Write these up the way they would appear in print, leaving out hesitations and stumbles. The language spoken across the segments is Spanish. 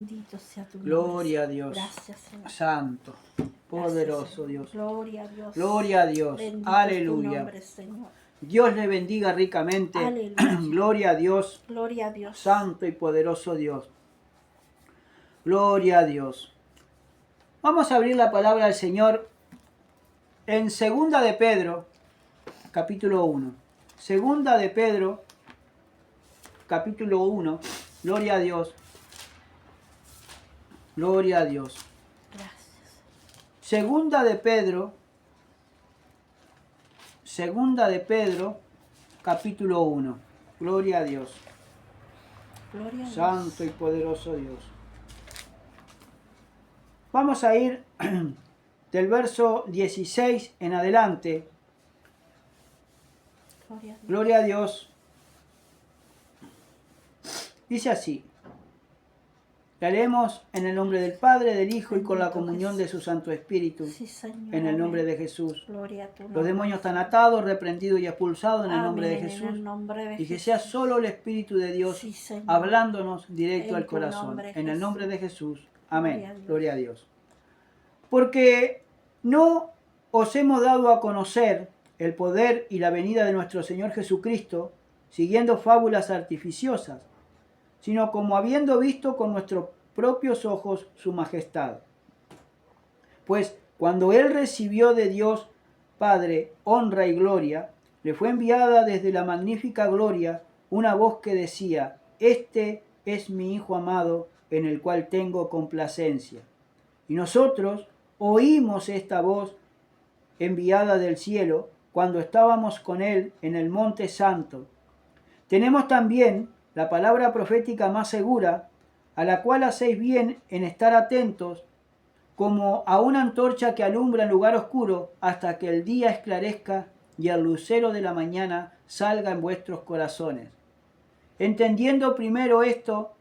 Bendito sea tu nombre. Gloria a Dios. Gracias, Señor. Santo, poderoso Gracias, Señor. Dios. Gloria a Dios. Gloria a Dios. Bendito Aleluya. es tu nombre, Señor. Dios le bendiga ricamente. Aleluya. Gloria a Dios. Gloria a Dios. Santo y poderoso Dios. Gloria a Dios. Vamos a abrir la palabra del Señor en Segunda de Pedro, capítulo 1. Segunda de Pedro, capítulo 1. Gloria a Dios. Gloria a Dios. Gracias. Segunda de Pedro, capítulo 1. Gloria a Dios. Gloria a Dios. Santo y poderoso Dios. Vamos a ir del verso 16 en adelante. Gloria a Dios. Gloria a Dios. Dice así. La leemos en el nombre del Padre, del Hijo y con la Bendito comunión de su Santo Espíritu. Sí, Señor. En el nombre Amén. de Jesús. Gloria a tu nombre. Los demonios están atados, reprendidos y expulsados en el nombre de Amén, Jesús. en el nombre de Y que Jesús. sea solo el Espíritu de Dios Sí, Señor. hablándonos directo En al tu corazón. nombre, En el Jesús. nombre de Jesús. Amén. Gloria a Dios. Gloria a Dios. Porque no os hemos dado a conocer el poder y la venida de nuestro Señor Jesucristo, siguiendo fábulas artificiosas, sino como habiendo visto con nuestros propios ojos su majestad. Pues cuando Él recibió de Dios Padre honra y gloria, le fue enviada desde la magnífica gloria una voz que decía: Este es mi Hijo amado, en el cual tengo complacencia. Y nosotros oímos esta voz enviada del cielo cuando estábamos con Él en el Monte Santo. Tenemos también la palabra profética más segura, a la cual hacéis bien en estar atentos, como a una antorcha que alumbra en lugar oscuro hasta que el día esclarezca y el lucero de la mañana salga en vuestros corazones. Entendiendo primero esto,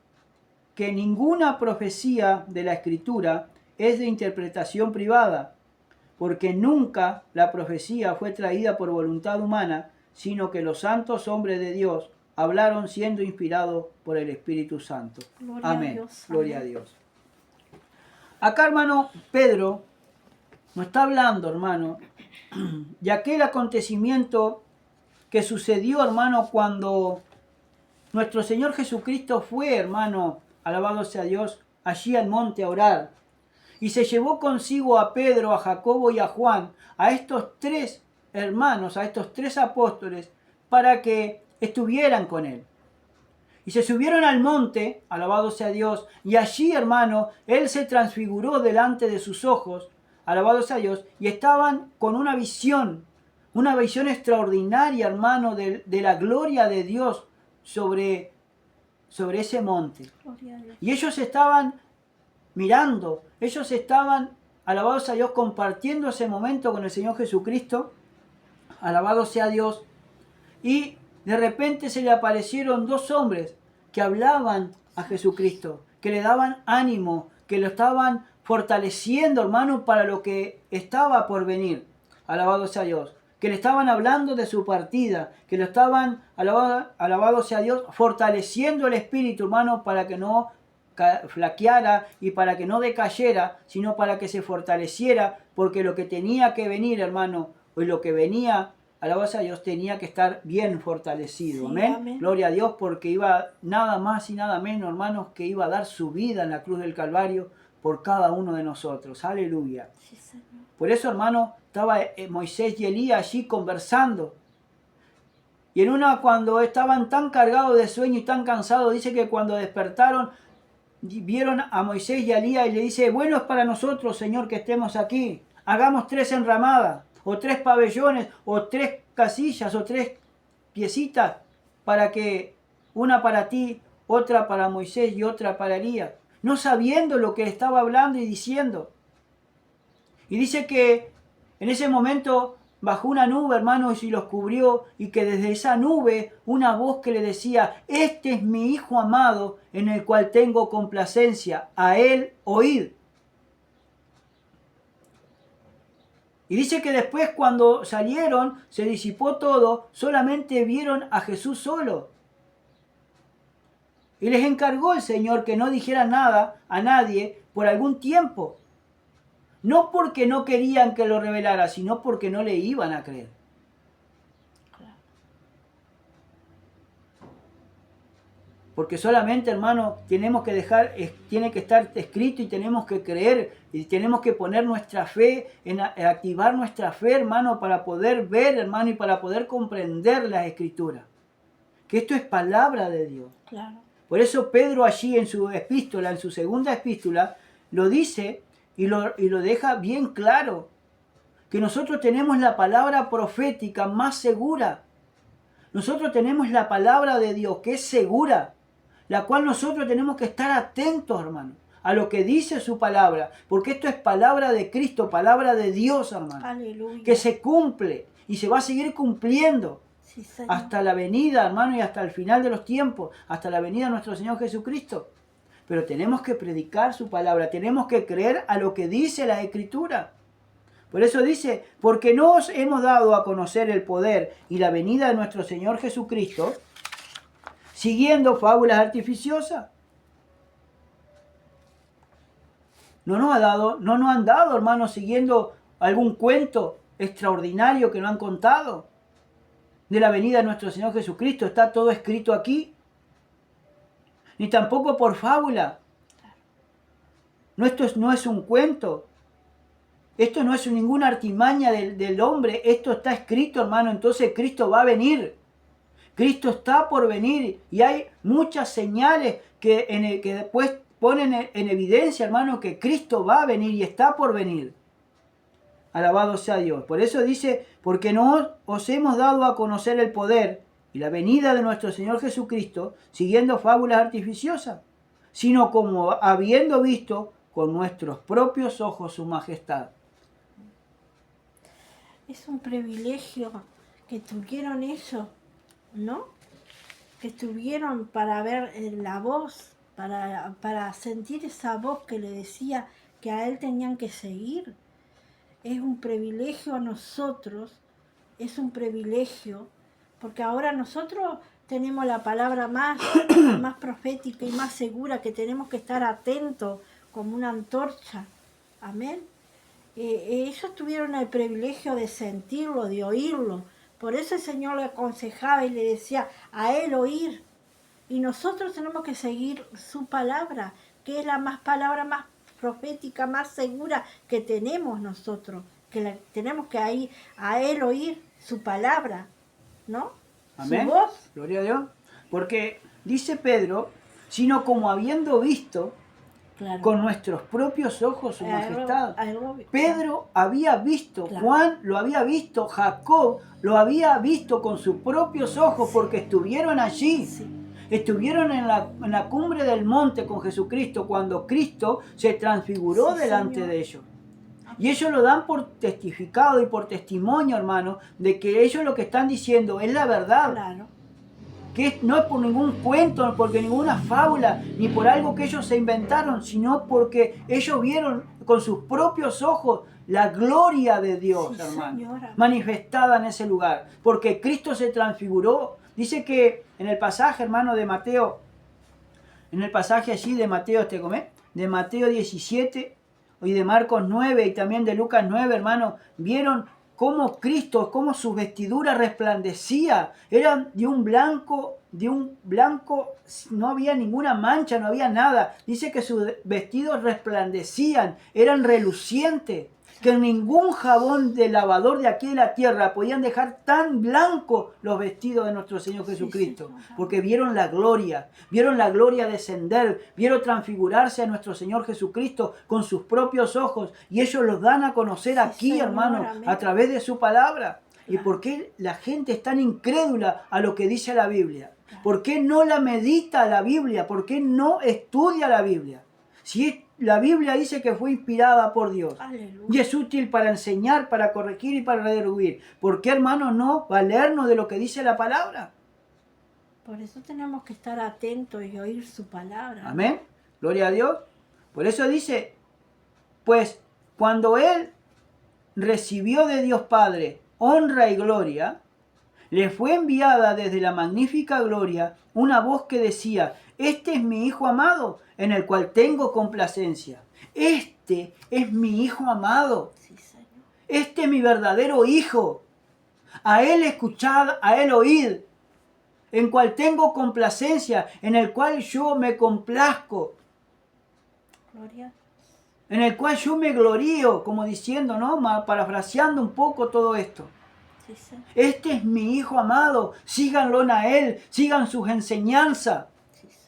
que ninguna profecía de la Escritura es de interpretación privada, porque nunca la profecía fue traída por voluntad humana, sino que los santos hombres de Dios hablaron siendo inspirados por el Espíritu Santo. Gloria a Amén. Dios. Gloria a Amén. Dios. Acá, hermano, Pedro nos está hablando, hermano, de aquel acontecimiento que sucedió, hermano, cuando nuestro Señor Jesucristo fue, hermano, alabado sea Dios, allí al monte a orar. Y se llevó consigo a Pedro, a Jacobo y a Juan, a estos tres hermanos, a estos tres apóstoles, para que estuvieran con él. Y se subieron al monte, alabado sea Dios, y allí, hermano, Él se transfiguró delante de sus ojos, alabado sea Dios, y estaban con una visión extraordinaria, hermano, de la gloria de Dios sobre ese monte. Gloria a Dios. Y ellos estaban mirando, ellos estaban, alabado sea Dios, compartiendo ese momento con el Señor Jesucristo, alabado sea Dios, y de repente se le aparecieron dos hombres que hablaban a Jesucristo, que le daban ánimo, que lo estaban fortaleciendo, hermano, para lo que estaba por venir. Alabado sea Dios. Que le estaban hablando de su partida, que lo estaban, alabado sea Dios, fortaleciendo el espíritu, hermano, para que no flaqueara y para que no decayera, sino para que se fortaleciera, porque lo que tenía que venir, hermano, o lo que venía, alabado sea Dios, tenía que estar bien fortalecido. Sí, ¿Amén? amén. Gloria a Dios, porque iba nada más y nada menos, hermanos, que iba a dar su vida en la cruz del Calvario por cada uno de nosotros. Aleluya. Sí, Señor. Por eso, hermano, estaba Moisés y Elías allí conversando. Y en una, cuando estaban tan cargados de sueño y tan cansados, dice que cuando despertaron, vieron a Moisés y a Elías y le dice: bueno es para nosotros, Señor, que estemos aquí. Hagamos 3 enramadas, o 3 pabellones, o 3 casillas, o 3 piecitas, para que una para ti, otra para Moisés y otra para Elías. No sabiendo lo que estaba hablando y diciendo. Y dice que en ese momento bajó una nube, hermanos, y los cubrió, y que desde esa nube una voz que le decía: este es mi Hijo amado, en el cual tengo complacencia, a él oíd. Y dice que después, cuando salieron, se disipó todo, solamente vieron a Jesús solo. Y les encargó el Señor que no dijeran nada a nadie por algún tiempo. No porque no querían que lo revelara, sino porque no le iban a creer. Claro. Porque solamente, hermano, tenemos que dejar, tiene que estar escrito y tenemos que creer y tenemos que poner nuestra fe, en activar nuestra fe, hermano, para poder ver, hermano, y para poder comprender las Escrituras. Que esto es palabra de Dios. Claro. Por eso Pedro allí en su epístola, en su segunda epístola, lo dice y lo deja bien claro. Que nosotros tenemos la palabra profética más segura. Nosotros tenemos la palabra de Dios que es segura, la cual nosotros tenemos que estar atentos, hermano, a lo que dice su palabra, porque esto es palabra de Cristo, palabra de Dios, hermano, Aleluya. que se cumple y se va a seguir cumpliendo Sí, Señor. hasta la venida, hermano, y hasta el final de los tiempos, hasta la venida de nuestro Señor Jesucristo. Pero tenemos que predicar su palabra, tenemos que creer a lo que dice la Escritura. Por eso dice, porque no os hemos dado a conocer el poder y la venida de nuestro Señor Jesucristo, siguiendo fábulas artificiosas. No nos han dado, hermanos, siguiendo algún cuento extraordinario que nos han contado de la venida de nuestro Señor Jesucristo. Está todo escrito aquí. Ni tampoco por fábula. No, esto no es un cuento. Esto no es ninguna artimaña del hombre. Esto está escrito, hermano. Entonces Cristo va a venir. Cristo está por venir. Y hay muchas señales que después ponen en evidencia, hermano, que Cristo va a venir y está por venir. Alabado sea Dios. Por eso dice, porque no os hemos dado a conocer el poder y la venida de nuestro Señor Jesucristo, siguiendo fábulas artificiosas, sino como habiendo visto con nuestros propios ojos su majestad. Es un privilegio que tuvieron ellos, ¿no? Que tuvieron para ver la voz, para sentir esa voz que le decía que a él tenían que seguir. Es un privilegio a nosotros, es un privilegio, porque ahora nosotros tenemos la palabra más profética y más segura, que tenemos que estar atentos como una antorcha. Amén. Ellos tuvieron el privilegio de sentirlo, de oírlo. Por eso el Señor le aconsejaba y le decía a él oír. Y nosotros tenemos que seguir su palabra, que es la palabra más profética, más segura que tenemos nosotros. Que tenemos que ir a él oír su palabra, ¿no? Amén. Su voz. Gloria a Dios. Porque dice Pedro, sino como habiendo visto Claro. con nuestros propios ojos su majestad. Pedro había visto, Claro. Juan lo había visto, Jacob lo había visto con sus propios ojos, porque estuvieron allí. Sí. Estuvieron en la cumbre del monte con Jesucristo cuando Cristo se transfiguró Sí, delante Señor. de ellos. Y ellos lo dan por testificado y por testimonio, hermano, de que ellos lo que están diciendo es la verdad. Claro. Que no es por ningún cuento, porque ninguna fábula, ni por algo que ellos se inventaron, sino porque ellos vieron con sus propios ojos la gloria de Dios, Sí, hermano, señora. manifestada en ese lugar, porque Cristo se transfiguró. Dice que en el pasaje, hermano, de Mateo, en el pasaje allí de Mateo, de Mateo 17 y de Marcos 9 y también de Lucas 9, hermano, vieron cómo Cristo, cómo su vestidura resplandecía. Eran de un blanco, no había ninguna mancha, no había nada. Dice que sus vestidos resplandecían, eran relucientes, que ningún jabón de lavador de aquí de la tierra podían dejar tan blancos los vestidos de nuestro Señor Jesucristo, porque vieron la gloria descender, vieron transfigurarse a nuestro Señor Jesucristo con sus propios ojos, y ellos los dan a conocer aquí, Señor, hermano, amén. a través de su palabra. ¿Y Claro. por qué la gente es tan incrédula a lo que dice la Biblia? ¿Por qué no la medita la Biblia? ¿Por qué no estudia la Biblia? Si la Biblia dice que fue inspirada por Dios Aleluya. y es útil para enseñar, para corregir y para redarguir, ¿por qué, hermano, no valernos de lo que dice la palabra? Por eso tenemos que estar atentos y oír su palabra. Amén. Gloria a Dios. Por eso dice, pues cuando Él recibió de Dios Padre honra y gloria, le fue enviada desde la magnífica gloria una voz que decía, este es mi Hijo amado, en el cual tengo complacencia. Este es mi Hijo amado. Sí, Señor. Este es mi verdadero Hijo. A Él escuchad, a Él oíd, en cual tengo complacencia, en el cual yo me complazco, Gloria. en el cual yo me glorío, como diciendo, ¿no? Parafraseando un poco todo esto. Sí, Señor. Este es mi Hijo amado, síganlo a Él, sigan sus enseñanzas. Sí, Señor.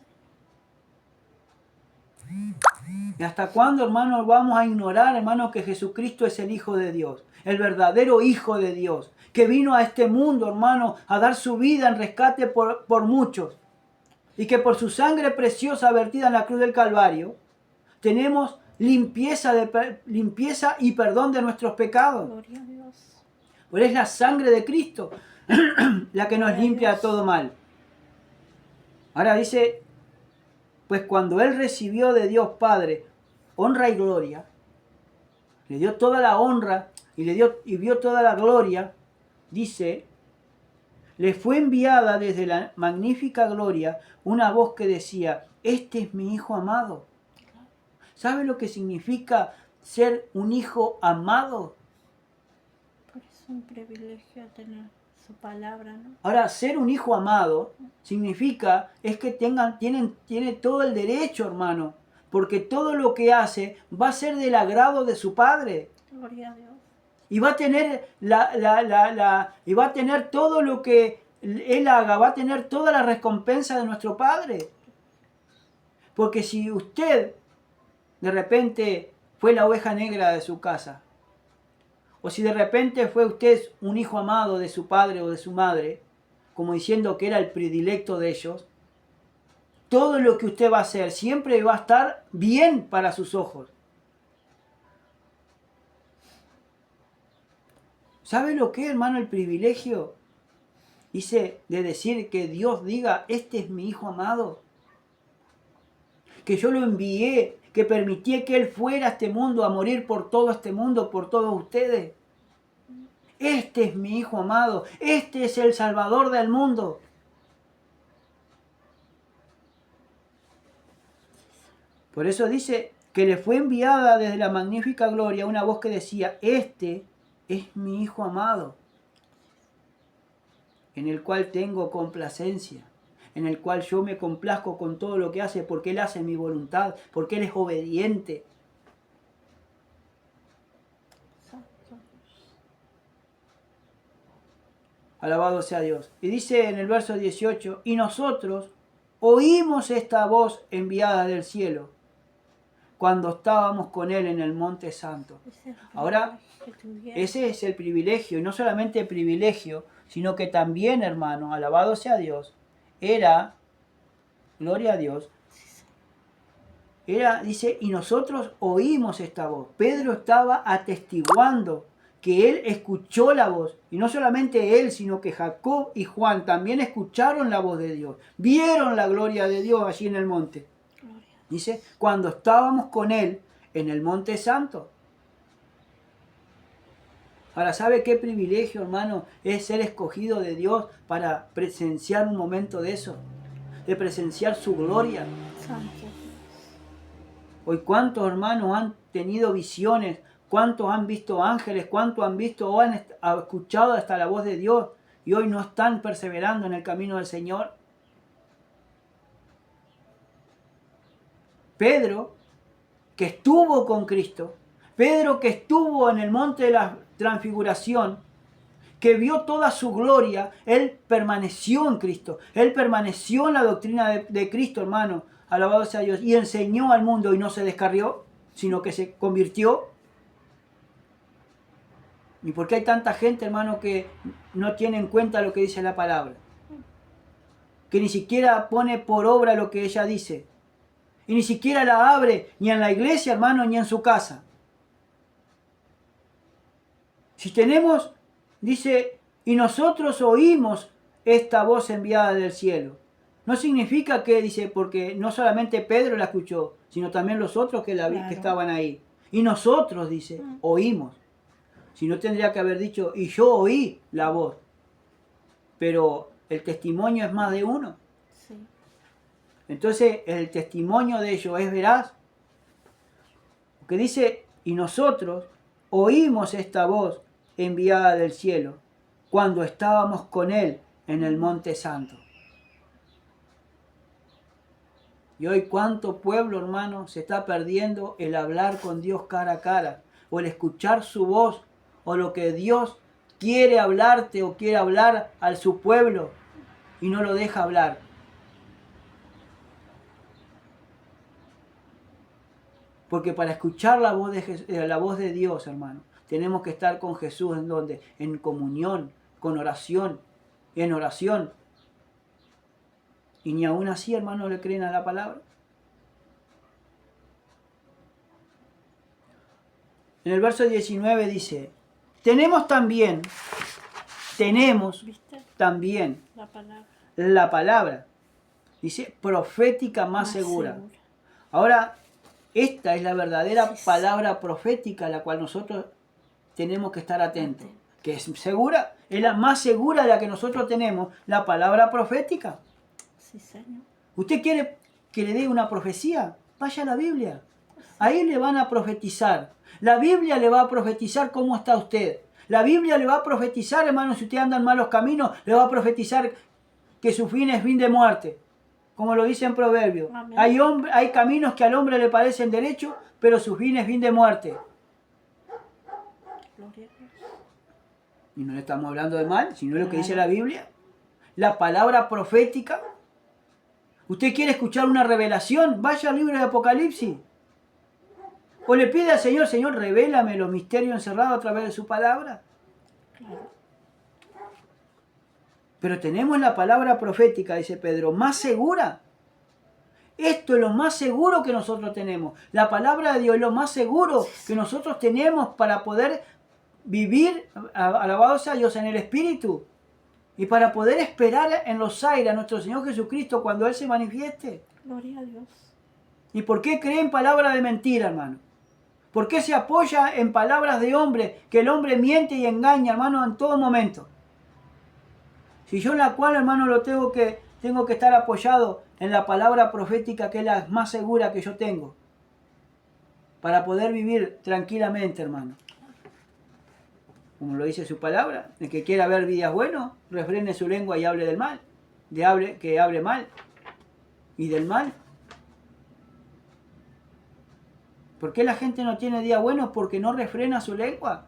¿Y hasta cuándo, hermanos, vamos a ignorar, hermanos, que Jesucristo es el Hijo de Dios, el verdadero Hijo de Dios, que vino a este mundo, hermano, a dar su vida en rescate por muchos, y que por su sangre preciosa vertida en la cruz del Calvario, tenemos limpieza y perdón de nuestros pecados? Gloria a Dios. Pues es la sangre de Cristo la que nos limpia de todo mal. Ahora dice, pues cuando Él recibió de Dios Padre honra y gloria, le dio toda la honra y vio toda la gloria, dice, le fue enviada desde la magnífica gloria una voz que decía, este es mi Hijo amado. ¿Sabe lo que significa ser un hijo amado? Por eso es un privilegio tener su palabra, ¿no? Ahora, ser un hijo amado significa es que tiene todo el derecho, hermano, porque todo lo que hace va a ser del agrado de su Padre. Gloria a Dios. Y va a tener y va a tener todo lo que Él haga, va a tener toda la recompensa de nuestro Padre. Porque si usted de repente fue la oveja negra de su casa, o si de repente fue usted un hijo amado de su padre o de su madre, como diciendo que era el predilecto de ellos, todo lo que usted va a hacer siempre va a estar bien para sus ojos. ¿Sabe lo que es, hermano, el privilegio? Dice, de decir que Dios diga, este es mi Hijo amado. Que yo lo envié, que permití que Él fuera a este mundo a morir por todo este mundo, por todos ustedes. Este es mi Hijo amado, este es el Salvador del mundo. Por eso dice que le fue enviada desde la magnífica gloria una voz que decía, este es mi Hijo amado, en el cual tengo complacencia, en el cual yo me complazco con todo lo que hace, porque Él hace mi voluntad, porque Él es obediente. Alabado sea Dios. Y dice en el verso 18, y nosotros oímos esta voz enviada del cielo cuando estábamos con Él en el Monte Santo. Ahora, ese es el privilegio, y no solamente el privilegio, sino que también, hermano, alabado sea Dios, era, gloria a Dios, dice, y nosotros oímos esta voz. Pedro estaba atestiguando que él escuchó la voz, y no solamente él, sino que Jacob y Juan también escucharon la voz de Dios, vieron la gloria de Dios allí en el monte. Dice, cuando estábamos con Él en el Monte Santo. Ahora, ¿sabe qué privilegio, hermano, es ser escogido de Dios para presenciar un momento de eso? De presenciar su gloria. Santo. Hoy, ¿cuántos hermanos han tenido visiones? ¿Cuántos han visto ángeles? ¿Cuántos han visto o han escuchado hasta la voz de Dios? Y hoy no están perseverando en el camino del Señor. Pedro, que estuvo con Cristo, Pedro que estuvo en el monte de la transfiguración, que vio toda su gloria, él permaneció en Cristo, él permaneció en la doctrina de Cristo, hermano, alabado sea Dios, y enseñó al mundo y no se descarrió, sino que se convirtió. ¿Y por qué hay tanta gente, hermano, que no tiene en cuenta lo que dice la palabra? Que ni siquiera pone por obra lo que ella dice. Y ni siquiera la abre ni en la iglesia, hermano, ni en su casa. Si tenemos, dice, y nosotros oímos esta voz enviada del cielo. No significa que, dice, porque no solamente Pedro la escuchó, sino también los otros que estaban ahí. Y nosotros, dice, oímos. Si no tendría que haber dicho, y yo oí la voz. pero el testimonio es más de uno. Sí. Entonces el testimonio de ellos es veraz. Porque dice, y nosotros oímos esta voz enviada del cielo cuando estábamos con él en el Monte Santo. Y hoy cuánto pueblo, hermano, se está perdiendo el hablar con Dios cara a cara, o el escuchar su voz, o lo que Dios quiere hablarte o quiere hablar a su pueblo y no lo deja hablar. Porque para escuchar la voz de Dios, hermano, tenemos que estar con Jesús en donde, en comunión, con oración, en oración. Y ni aún así, hermano, le creen a la palabra. En el verso 19 dice, tenemos también ¿Viste? La palabra. Dice, profética más segura. Ahora, esta es la verdadera palabra profética a la cual nosotros tenemos que estar atentos. Que es segura, es la más segura de la que nosotros tenemos, la palabra profética. Sí, Señor. ¿Usted quiere que le dé una profecía? Vaya a la Biblia. Ahí le van a profetizar. La Biblia le va a profetizar cómo está usted. La Biblia le va a profetizar, hermano, si usted anda en malos caminos, le va a profetizar que su fin es fin de muerte. Como lo dice en Proverbios. Hay caminos que al hombre le parecen derechos, pero su fin es fin de muerte. Gloria a Dios. Y no le estamos hablando de mal, sino de lo que dice la Biblia. La palabra profética. ¿Usted quiere escuchar una revelación? Vaya al libro de Apocalipsis. O le pide al Señor, Señor, revélame los misterios encerrados a través de su palabra. Claro. Pero tenemos la palabra profética, dice Pedro, más segura. Esto es lo más seguro que nosotros tenemos. La palabra de Dios es lo más seguro que nosotros tenemos para poder vivir, alabado sea Dios, en el Espíritu. Y para poder esperar en los aires a nuestro Señor Jesucristo cuando Él se manifieste. Gloria a Dios. ¿Y por qué cree en palabras de mentira, hermano? ¿Por qué se apoya en palabras de hombre? Que el hombre miente y engaña, hermano, en todo momento. Si yo en la cual, hermano, tengo que estar apoyado en la palabra profética, que es la más segura que yo tengo. Para poder vivir tranquilamente, hermano. Como lo dice su palabra, el que quiera ver días buenos, refrene su lengua y hable del mal. Que hable mal. Y del mal. ¿Por qué la gente no tiene días buenos? Porque no refrena su lengua.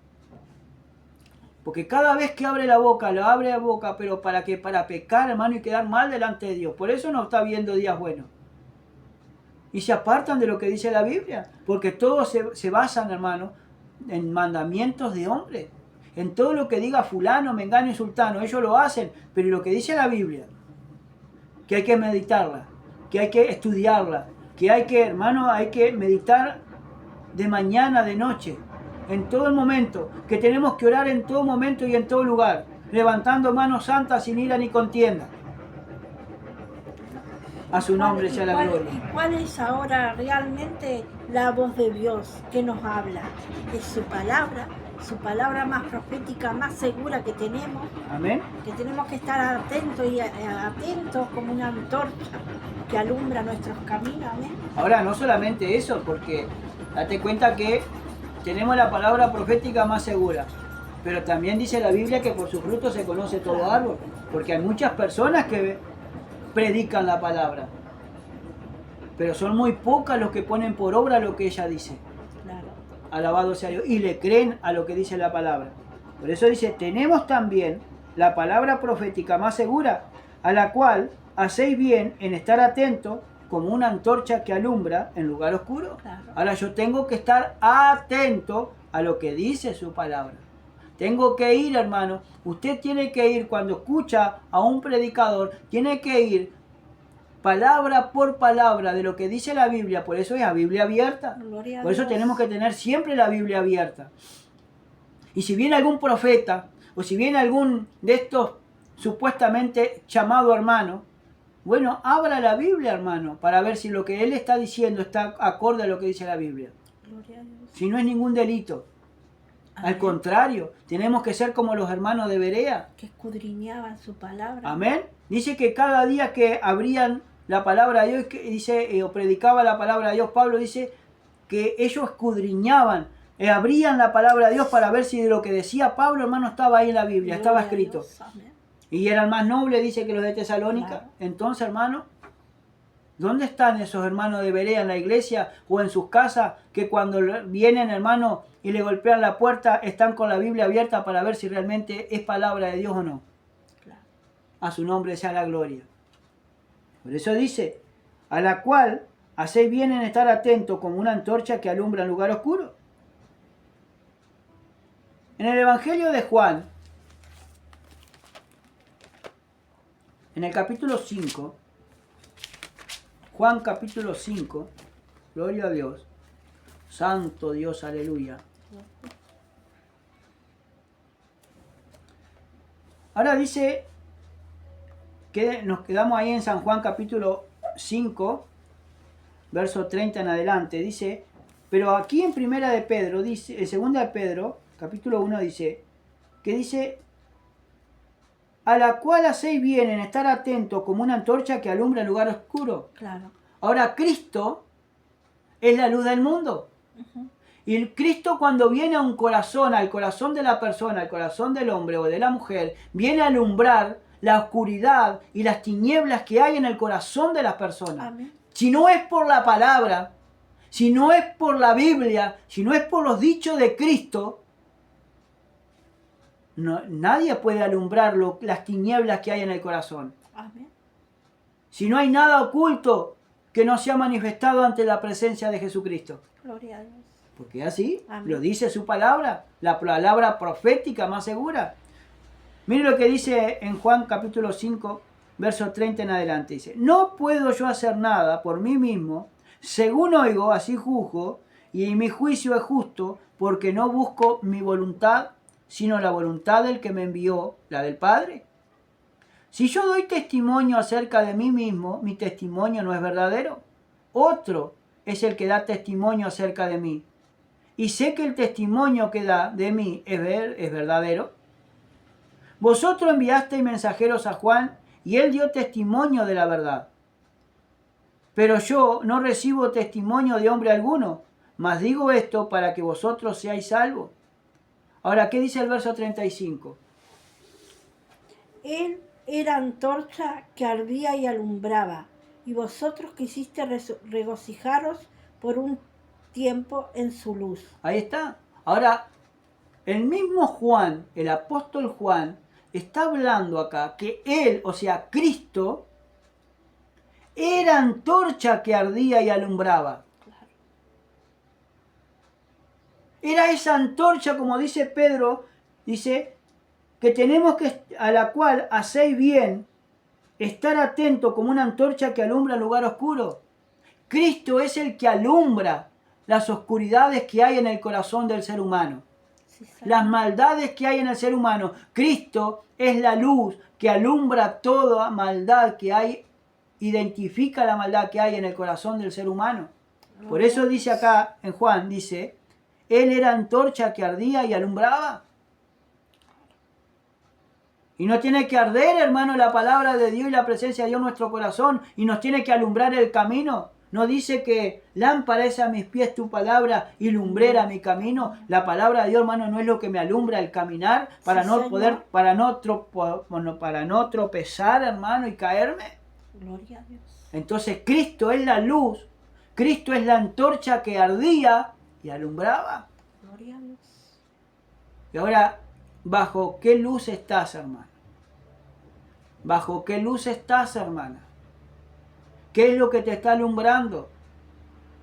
Porque cada vez que abre la boca, lo abre la boca, pero para pecar, hermano, y quedar mal delante de Dios. Por eso no está viendo días buenos. Y se apartan de lo que dice la Biblia. Porque todos se basan, hermano, en mandamientos de hombres. En todo lo que diga fulano, mengano y sultano. Ellos lo hacen, pero lo que dice la Biblia, que hay que meditarla, que hay que estudiarla, que hay que meditar de mañana, de noche, en todo el momento, que tenemos que orar en todo momento y en todo lugar, levantando manos santas sin ira ni contienda. A su nombre sea la gloria. ¿Y cuál es ahora realmente la voz de Dios que nos habla? Es su palabra más profética, más segura que tenemos. Amén. Que tenemos que estar atentos como una antorcha que alumbra nuestros caminos. Amén. Ahora, no solamente eso, porque date cuenta que tenemos la palabra profética más segura. Pero también dice la Biblia que por sus frutos se conoce todo árbol. Porque hay muchas personas que predican la palabra. Pero son muy pocas los que ponen por obra lo que ella dice. Claro. Alabado sea Dios. Y le creen a lo que dice la palabra. Por eso dice, tenemos también la palabra profética más segura, a la cual hacéis bien en estar atentos como una antorcha que alumbra en lugar oscuro. Claro. Ahora yo tengo que estar atento a lo que dice su palabra. Tengo que ir, hermano. Usted tiene que ir cuando escucha a un predicador, tiene que ir palabra por palabra de lo que dice la Biblia. Por eso es la Biblia abierta. Por eso tenemos que tener siempre la Biblia abierta. Y si viene algún profeta, o si viene algún de estos supuestamente llamado hermano, bueno, abra la Biblia, hermano, para ver si lo que él está diciendo está acorde a lo que dice la Biblia. Gloria a Dios. Si no es ningún delito. Al Amén. contrario, tenemos que ser como los hermanos de Berea. Que escudriñaban su palabra. Amén. Dice que cada día que abrían la palabra de Dios, que dice, o predicaba la palabra de Dios, Pablo dice que ellos escudriñaban, abrían la palabra de Dios para ver si de lo que decía Pablo, hermano, estaba ahí en la Biblia, estaba Gloria a escrito. Dios. Amén. Y eran más nobles, dice, que los de Tesalónica. Claro. Entonces, hermano, ¿dónde están esos hermanos de Berea en la iglesia o en sus casas que cuando vienen, hermano, y le golpean la puerta, están con la Biblia abierta para ver si realmente es palabra de Dios o no? Claro. A su nombre sea la gloria. Por eso dice, a la cual hacéis bien en estar atentos como una antorcha que alumbra en lugar oscuro. En el Evangelio de Juan, en el capítulo 5, Juan capítulo 5, gloria a Dios, santo Dios, aleluya. Ahora dice que nos quedamos ahí en San Juan capítulo 5, verso 30 en adelante, dice, pero aquí en primera de Pedro, dice, en segunda de Pedro, capítulo 1 dice, que dice, a la cual hacéis bien en estar atentos como una antorcha que alumbra el lugar oscuro. Claro. Ahora Cristo es la luz del mundo. Ujú. Y el Cristo cuando viene a un corazón, al corazón de la persona, al corazón del hombre o de la mujer, viene a alumbrar la oscuridad y las tinieblas que hay en el corazón de las personas. Amén. Si no es por la palabra, si no es por la Biblia, si no es por los dichos de Cristo, nadie puede alumbrar las tinieblas que hay en el corazón. Amén. Si no hay nada oculto que no se ha manifestado ante la presencia de Jesucristo. Gloria a Dios. Porque así Amén. lo dice su palabra, la palabra profética más segura. Mire lo que dice en Juan capítulo 5, verso 30 en adelante. Dice, no puedo yo hacer nada por mí mismo, según oigo, así juzgo, y mi juicio es justo, porque no busco mi voluntad, sino la voluntad del que me envió, la del Padre. Si yo doy testimonio acerca de mí mismo, mi testimonio no es verdadero. Otro es el que da testimonio acerca de mí. Y sé que el testimonio que da de mí es verdadero. Vosotros enviasteis mensajeros a Juan, y él dio testimonio de la verdad. Pero yo no recibo testimonio de hombre alguno, mas digo esto para que vosotros seáis salvos. Ahora, ¿qué dice el verso 35? Él era antorcha que ardía y alumbraba, y vosotros quisiste regocijaros por un tiempo en su luz. Ahí está. Ahora, el mismo Juan, el apóstol Juan, está hablando acá que él, o sea, Cristo, era antorcha que ardía y alumbraba. Claro. Era esa antorcha, como dice Pedro, dice que tenemos que, a la cual hacéis bien, estar atento como una antorcha que alumbra el lugar oscuro. Cristo es el que alumbra las oscuridades que hay en el corazón del ser humano. Sí, Señor. Las maldades que hay en el ser humano. Cristo es la luz que alumbra toda maldad que hay, identifica la maldad que hay en el corazón del ser humano. Por eso dice acá en Juan, dice, él era antorcha que ardía y alumbraba. Y nos tiene que arder, hermano, la palabra de Dios y la presencia de Dios en nuestro corazón. Y nos tiene que alumbrar el camino. No dice que lámpara es a mis pies tu palabra y lumbrera mi camino. La palabra de Dios, hermano, no es lo que me alumbra el caminar para Sí, no Señor. poder, para no tropezar, hermano, y caerme. Gloria a Dios. Entonces Cristo es la luz. Cristo es la antorcha que ardía y alumbraba. Gloria a Dios. Y ahora, ¿bajo qué luz estás, hermano? ¿Bajo qué luz estás, hermana? ¿Qué es lo que te está alumbrando?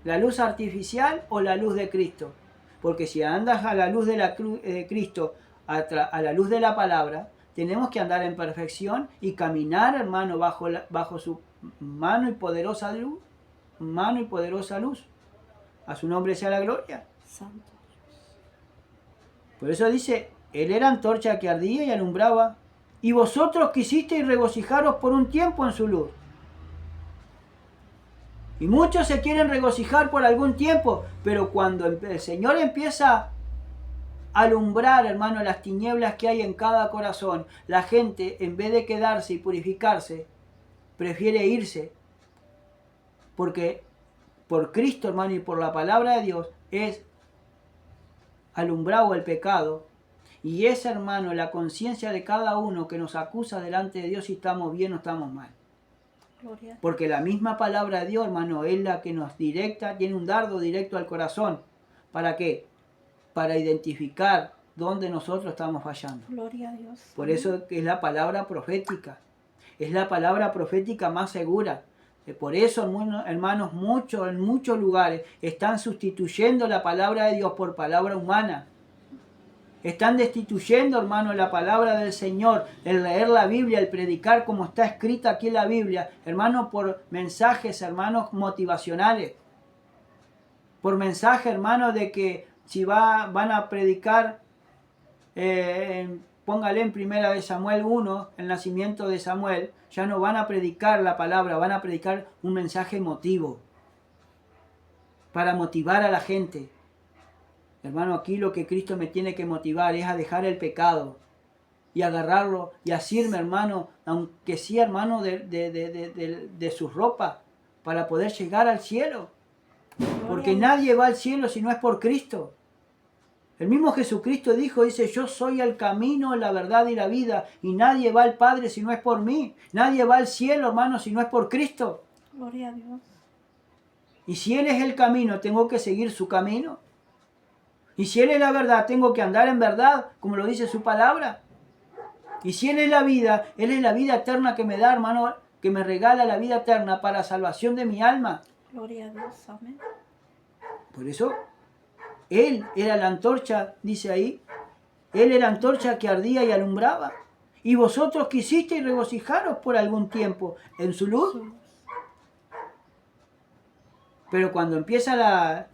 ¿La luz artificial o la luz de Cristo? Porque si andas a la luz de Cristo, a la luz de la palabra, tenemos que andar en perfección y caminar, hermano, bajo su mano y poderosa luz. Mano y poderosa luz. A su nombre sea la gloria. Santo. Por eso dice, él era antorcha que ardía y alumbraba, y vosotros quisisteis regocijaros por un tiempo en su luz. Y muchos se quieren regocijar por algún tiempo, pero cuando el Señor empieza alumbrar, hermano, las tinieblas que hay en cada corazón. La gente, en vez de quedarse y purificarse, prefiere irse, porque por Cristo, hermano, y por la palabra de Dios es alumbrado el pecado. Y es, hermano, la conciencia de cada uno que nos acusa delante de Dios si estamos bien o estamos mal. Gloria. Porque la misma palabra de Dios, hermano, es la que nos directa, tiene un dardo directo al corazón. ¿Para qué? Para identificar dónde nosotros estamos fallando. Gloria a Dios. Por eso es la palabra profética. Es la palabra profética más segura. Por eso, hermanos, en muchos lugares están sustituyendo la palabra de Dios por palabra humana. Están destituyendo, hermano, la palabra del Señor, el leer la Biblia, el predicar como está escrita aquí en la Biblia, hermano, por mensajes, hermanos, motivacionales. Por mensaje, hermano, de que si van a predicar, póngale en 1 de Samuel 1, el nacimiento de Samuel, ya no van a predicar la palabra, van a predicar un mensaje emotivo para motivar a la gente. Hermano, aquí lo que Cristo me tiene que motivar es a dejar el pecado y agarrarlo y asirme, hermano, aunque sea, hermano, de su ropa, para poder llegar al cielo. Porque nadie va al cielo si no es por Cristo. El mismo Jesucristo dice, yo soy el camino, la verdad y la vida, y nadie va al Padre si no es por mí. Nadie va al cielo, hermano, si no es por Cristo. Gloria a Dios. Y si Él es el camino, tengo que seguir su camino. Y si Él es la verdad, tengo que andar en verdad, como lo dice su palabra. Y si Él es la vida eterna que me da, hermano, que me regala la vida eterna para la salvación de mi alma. Gloria a Dios, amén. Por eso, Él era la antorcha, dice ahí. Él era antorcha que ardía y alumbraba. Y vosotros quisisteis regocijaros por algún tiempo en su luz. Pero cuando empieza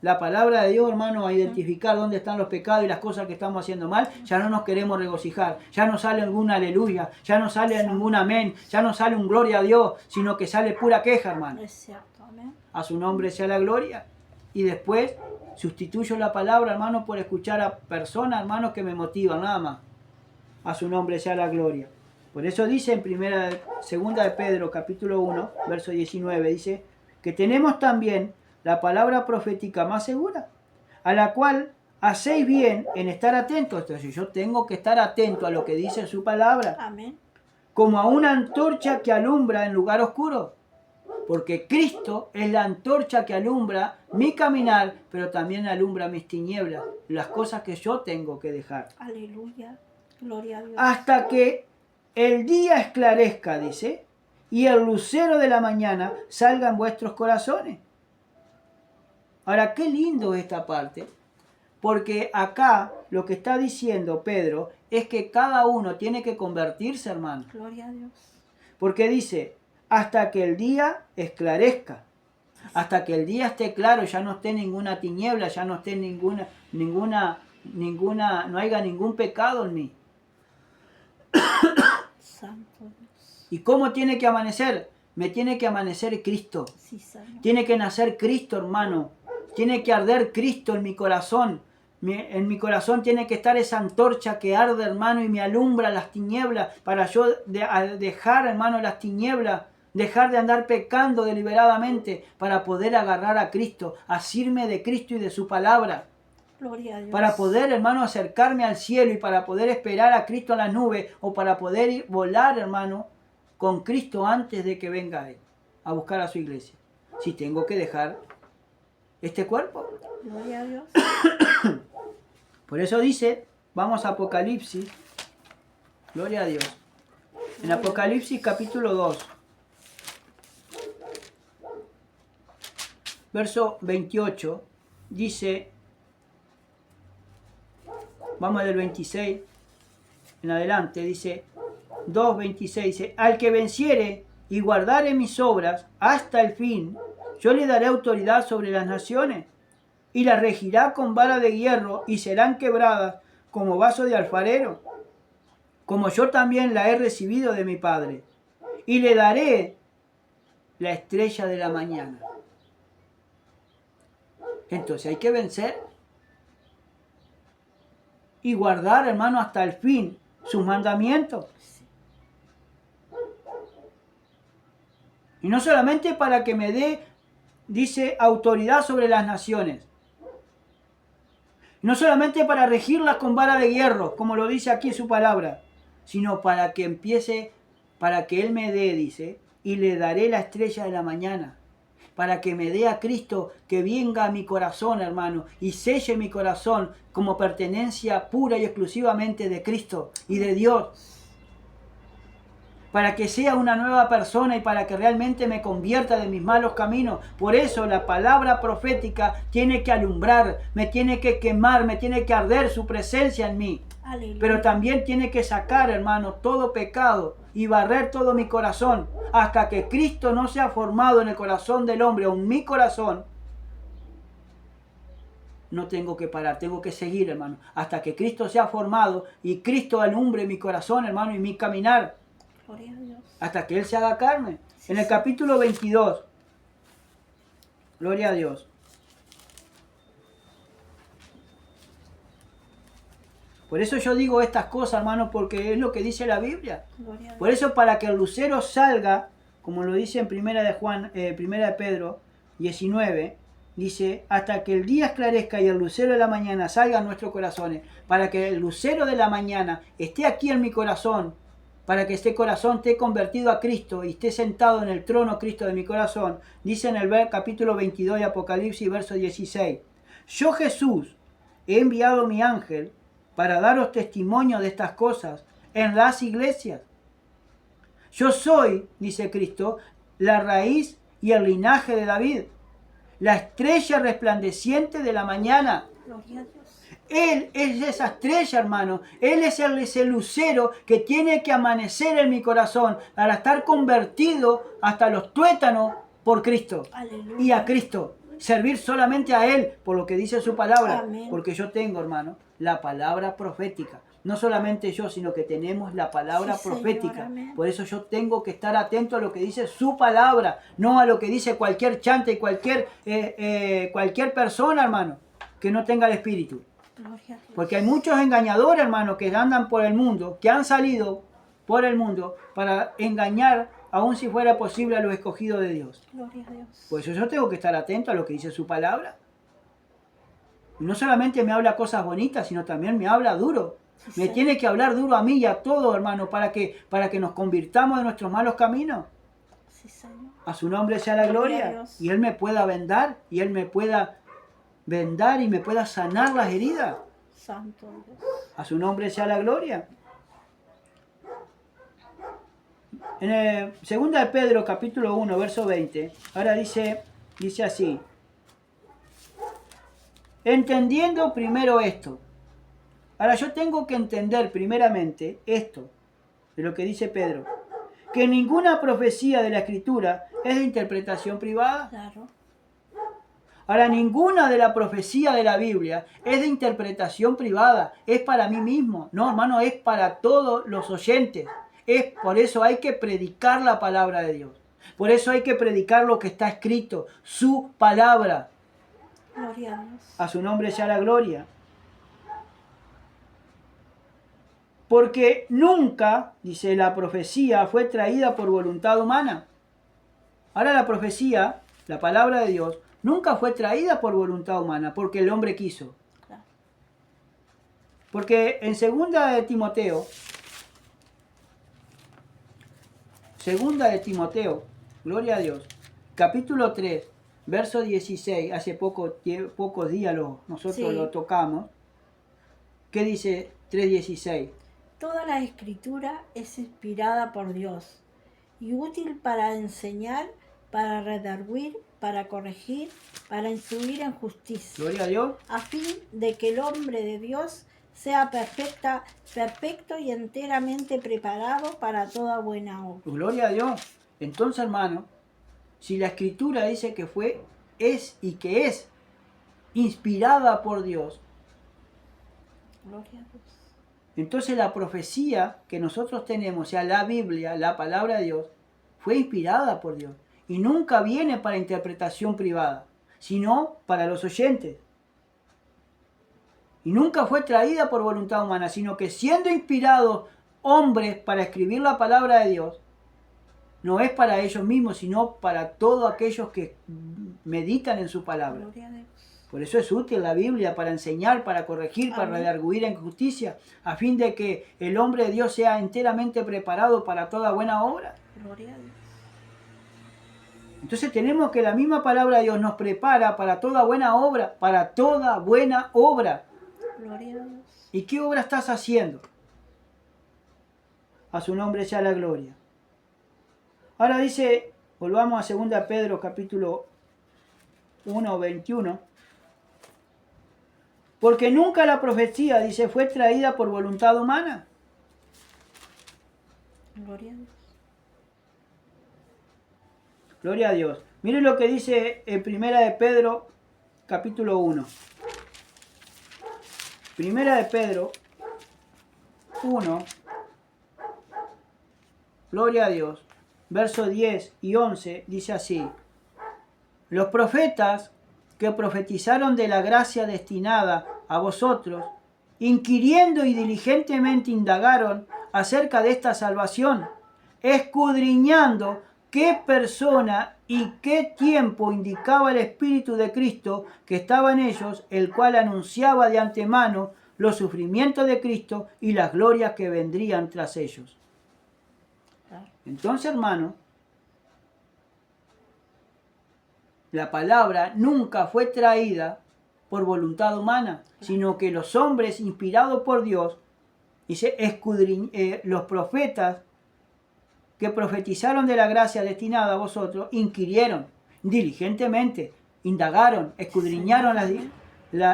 la palabra de Dios, hermano, a identificar dónde están los pecados y las cosas que estamos haciendo mal, ya no nos queremos regocijar. Ya no sale ningún aleluya, ya no sale ningún amén, ya no sale un gloria a Dios, sino que sale pura queja, hermano. Es cierto, amén. A su nombre sea la gloria. Y después sustituyo la palabra, hermano, por escuchar a personas, hermanos, que me motivan, nada más. A su nombre sea la gloria. Por eso dice en segunda de Pedro, capítulo 1, verso 19, dice que tenemos también la palabra profética más segura, a la cual hacéis bien en estar atentos. Entonces yo tengo que estar atento a lo que dice su palabra. Amén. Como a una antorcha que alumbra en lugar oscuro. Porque Cristo es la antorcha que alumbra mi caminar, pero también alumbra mis tinieblas, las cosas que yo tengo que dejar. Aleluya. Gloria a Dios. Hasta que el día esclarezca, dice, y el lucero de la mañana salga en vuestros corazones. Ahora, qué lindo esta parte, porque acá lo que está diciendo Pedro es que cada uno tiene que convertirse, hermano. Gloria a Dios. Porque dice, hasta que el día esclarezca, hasta que el día esté claro, ya no esté ninguna tiniebla, ya no esté no haya ningún pecado en mí. Santo Dios. ¿Y cómo tiene que amanecer? Me tiene que amanecer Cristo. Sí, Señor. Tiene que nacer Cristo, hermano. Tiene que arder Cristo en mi corazón. En mi corazón tiene que estar esa antorcha que arde, hermano, y me alumbra las tinieblas para yo dejar, hermano, las tinieblas, dejar de andar pecando deliberadamente para poder agarrar a Cristo, asirme de Cristo y de su palabra. Gloria a Dios. Para poder, hermano, acercarme al cielo y para poder esperar a Cristo en las nubes o para poder volar, hermano, con Cristo antes de que venga Él a buscar a su iglesia. Si tengo que dejar este cuerpo. Gloria a Dios. Por eso dice, vamos a Apocalipsis, gloria a Dios. En Apocalipsis capítulo 2, verso 28, dice, vamos del 26 en adelante, dice 2:26, dice, al que venciere y guardare mis obras hasta el fin, yo le daré autoridad sobre las naciones y las regirá con vara de hierro y serán quebradas como vaso de alfarero, como yo también la he recibido de mi Padre. Y le daré la estrella de la mañana. Entonces hay que vencer. y guardar, hermano, hasta el fin sus mandamientos. Y no solamente para que me dé, dice, autoridad sobre las naciones. No solamente para regirlas con vara de hierro, como lo dice aquí su palabra, sino para que empiece, para que Él me dé, dice, y le daré la estrella de la mañana. Para que me dé a Cristo que venga a mi corazón, hermano, y selle mi corazón como pertenencia pura y exclusivamente de Cristo y de Dios. Para que sea una nueva persona y para que realmente me convierta de mis malos caminos. Por eso la palabra profética tiene que alumbrar, me tiene que quemar, me tiene que arder su presencia en mí. Aleluya. Pero también tiene que sacar, hermano, todo pecado y barrer todo mi corazón. Hasta que Cristo no sea formado en el corazón del hombre o en mi corazón, no tengo que parar, tengo que seguir, hermano. Hasta que Cristo sea formado y Cristo alumbre mi corazón, hermano, y mi caminar. Gloria a Dios. Hasta que Él se haga carne. Sí, En el sí. capítulo 22, gloria a Dios. Por eso yo digo estas cosas, hermano, porque es lo que dice la Biblia. Gloria a Dios. Por eso para que el lucero salga, como lo dice en primera de Pedro 19, dice, hasta que el día esclarezca y el lucero de la mañana salga en nuestros corazones, para que el lucero de la mañana esté aquí en mi corazón, para que este corazón esté convertido a Cristo y esté sentado en el trono Cristo de mi corazón, dice en el capítulo 22 de Apocalipsis, verso 16, yo Jesús he enviado mi ángel para daros testimonio de estas cosas en las iglesias. Yo soy, dice Cristo, la raíz y el linaje de David, la estrella resplandeciente de la mañana. Gloria a Dios. Él es esa estrella, hermano. Él es ese lucero que tiene que amanecer en mi corazón para estar convertido hasta los tuétanos por Cristo. Aleluya. Y a Cristo. Servir solamente a Él por lo que dice su palabra. Amén. Porque yo tengo, hermano, la palabra profética. No solamente yo, sino que tenemos la palabra Sí, profética. Señor, amén. Por eso yo tengo que estar atento a lo que dice su palabra, no a lo que dice cualquier chante y cualquier persona, hermano, que no tenga el Espíritu. Gloria a Dios. Porque hay muchos engañadores, hermano, que andan por el mundo, que han salido por el mundo para engañar, aun si fuera posible, a los escogidos de Dios. Gloria a Dios. Por eso yo tengo que estar atento a lo que dice su palabra. Y no solamente me habla cosas bonitas, sino también me habla duro. Sí, Me Señor. tiene que hablar duro a mí y a todos, hermano, para que nos convirtamos de nuestros malos caminos. Sí, Señor. A su nombre sea la Gloria a gloria. Dios. Y Él me pueda vendar, y Él me pueda vendar y me pueda sanar las heridas. Santo Dios. A su nombre sea la gloria. En el 2 de Pedro, capítulo 1, verso 20, ahora dice así. Entendiendo primero esto. Ahora yo tengo que entender primeramente esto, de lo que dice Pedro. Que ninguna profecía de la Escritura es de interpretación privada. Claro. Ahora, ninguna de la profecía de la Biblia es de interpretación privada, es para mí mismo. No, hermano, es para todos los oyentes. Por eso hay que predicar la palabra de Dios. Por eso hay que predicar lo que está escrito, su palabra. Gloria a Dios. A su nombre sea la gloria. Porque nunca, dice, la profecía fue traída por voluntad humana. Ahora la profecía, la palabra de Dios, nunca fue traída por voluntad humana, porque el hombre quiso. Claro. Porque en segunda de Timoteo, gloria a Dios, capítulo 3, verso 16, hace pocos días nosotros Sí. lo tocamos. ¿Qué dice 3:16? Toda la escritura es inspirada por Dios y útil para enseñar, para redarguir, para corregir, para instruir en justicia, Gloria a Dios. a fin de que el hombre de Dios sea perfecto y enteramente preparado para toda buena obra. Gloria a Dios. Entonces, hermano, si la escritura dice que es inspirada por Dios, Gloria a Dios. entonces la profecía que nosotros tenemos, o sea, la Biblia, la palabra de Dios, fue inspirada por Dios. Y nunca viene para interpretación privada, sino para los oyentes. Y nunca fue traída por voluntad humana, sino que siendo inspirados hombres para escribir la palabra de Dios, no es para ellos mismos, sino para todos aquellos que meditan en su palabra. Gloria a Dios. Por eso es útil la Biblia para enseñar, para corregir, para Amén. redarguir en justicia, a fin de que el hombre de Dios sea enteramente preparado para toda buena obra. Gloria a Dios. Entonces tenemos que la misma palabra de Dios nos prepara para toda buena obra, para toda buena obra. Gloria a Dios. ¿Y qué obra estás haciendo? A su nombre sea la gloria. Ahora dice, volvamos a 2 Pedro capítulo 1, 21. Porque nunca la profecía, dice, fue traída por voluntad humana. Gloria a Dios. Gloria a Dios. Miren lo que dice en 1 de Pedro capítulo 1. 1 de Pedro 1. Gloria a Dios. Versos 10 y 11 dice así. Los profetas que profetizaron de la gracia destinada a vosotros, inquiriendo y diligentemente indagaron acerca de esta salvación, escudriñando qué persona y qué tiempo indicaba el Espíritu de Cristo que estaba en ellos, el cual anunciaba de antemano los sufrimientos de Cristo y las glorias que vendrían tras ellos. Entonces, hermano, la palabra nunca fue traída por voluntad humana, sino que los hombres inspirados por Dios, dice, los profetas que profetizaron de la gracia destinada a vosotros, inquirieron diligentemente, indagaron, escudriñaron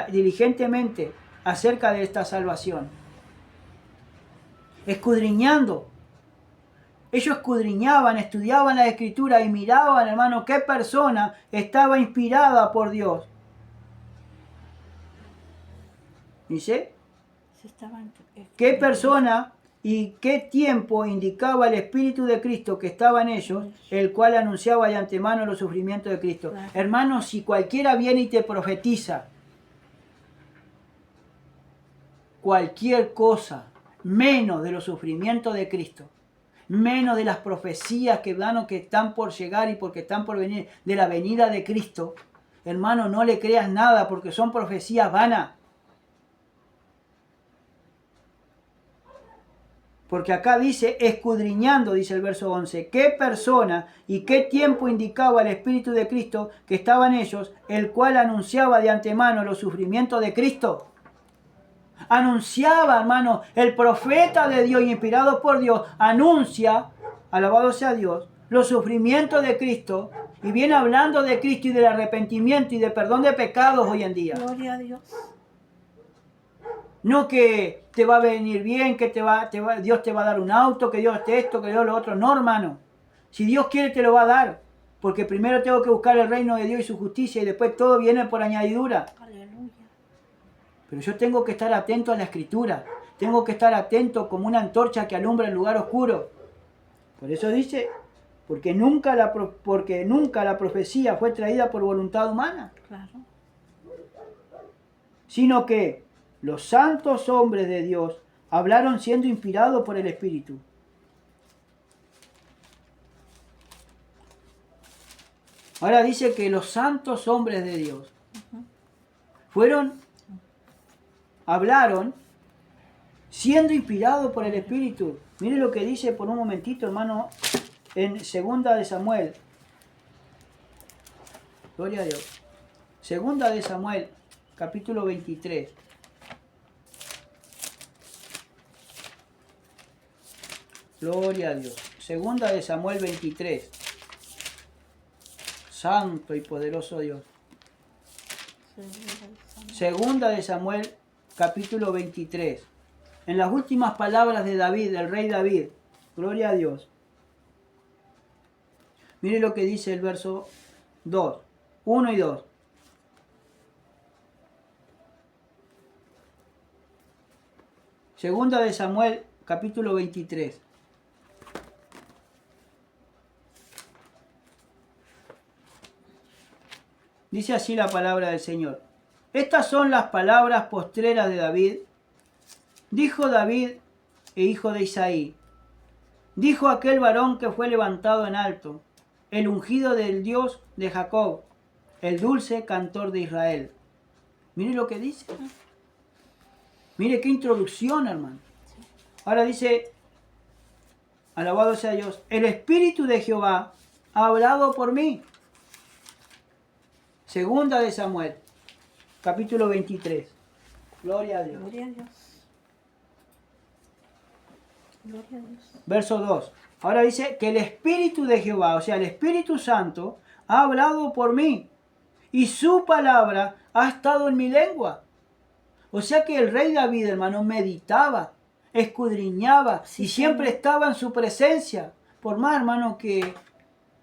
diligentemente acerca de esta salvación. Escudriñando. Ellos escudriñaban, estudiaban la Escritura y miraban, hermano, qué persona estaba inspirada por Dios. Dice, qué persona y qué tiempo indicaba el Espíritu de Cristo que estaba en ellos, el cual anunciaba de antemano los sufrimientos de Cristo. Claro. Hermano, si cualquiera viene y te profetiza cualquier cosa menos de los sufrimientos de Cristo, menos de las profecías que están por llegar y porque están por venir, de la venida de Cristo, hermano, no le creas nada porque son profecías vanas. Porque acá dice, escudriñando, dice el verso 11, qué persona y qué tiempo indicaba el Espíritu de Cristo que estaba en ellos, el cual anunciaba de antemano los sufrimientos de Cristo. Anunciaba, hermano, el profeta de Dios, inspirado por Dios, anuncia, alabado sea Dios, los sufrimientos de Cristo, y viene hablando de Cristo y del arrepentimiento y de perdón de pecados hoy en día. Gloria a Dios. No que te va a venir bien, que Dios te va a dar un auto, que Dios te esto, que Dios lo otro. No, hermano. Si Dios quiere, te lo va a dar. Porque primero tengo que buscar el reino de Dios y su justicia y después todo viene por añadidura. Aleluya. Pero yo tengo que estar atento a la Escritura. Tengo que estar atento como una antorcha que alumbra el lugar oscuro. Por eso dice, porque nunca la profecía fue traída por voluntad humana. Claro. Sino que los santos hombres de Dios hablaron siendo inspirados por el Espíritu. Ahora dice que los santos hombres de Dios hablaron siendo inspirados por el Espíritu. Mire lo que dice por un momentito, hermano, en 2 de Samuel. Gloria a Dios. 2 de Samuel, capítulo 23. Gloria a Dios. 2 de Samuel 23. Santo y poderoso Dios. 2 de Samuel capítulo 23. En las últimas palabras de David, del rey David. Gloria a Dios. Mire lo que dice el verso 2. 1 y 2. Segunda de Samuel capítulo 23. Dice así la palabra del Señor. Estas son las palabras postreras de David. Dijo David, hijo de Isaí, dijo aquel varón que fue levantado en alto, el ungido del Dios de Jacob, el dulce cantor de Israel. Mire lo que dice. Mire qué introducción, hermano. Ahora dice, alabado sea Dios, el Espíritu de Jehová ha hablado por mí. Segunda de Samuel, capítulo 23. Gloria a Dios. Gloria a Dios. Gloria a Dios. Verso 2. Ahora dice que el Espíritu de Jehová, o sea, el Espíritu Santo, ha hablado por mí y su palabra ha estado en mi lengua. O sea que el rey David, hermano, meditaba, escudriñaba y siempre estaba en su presencia. Por más, hermano, que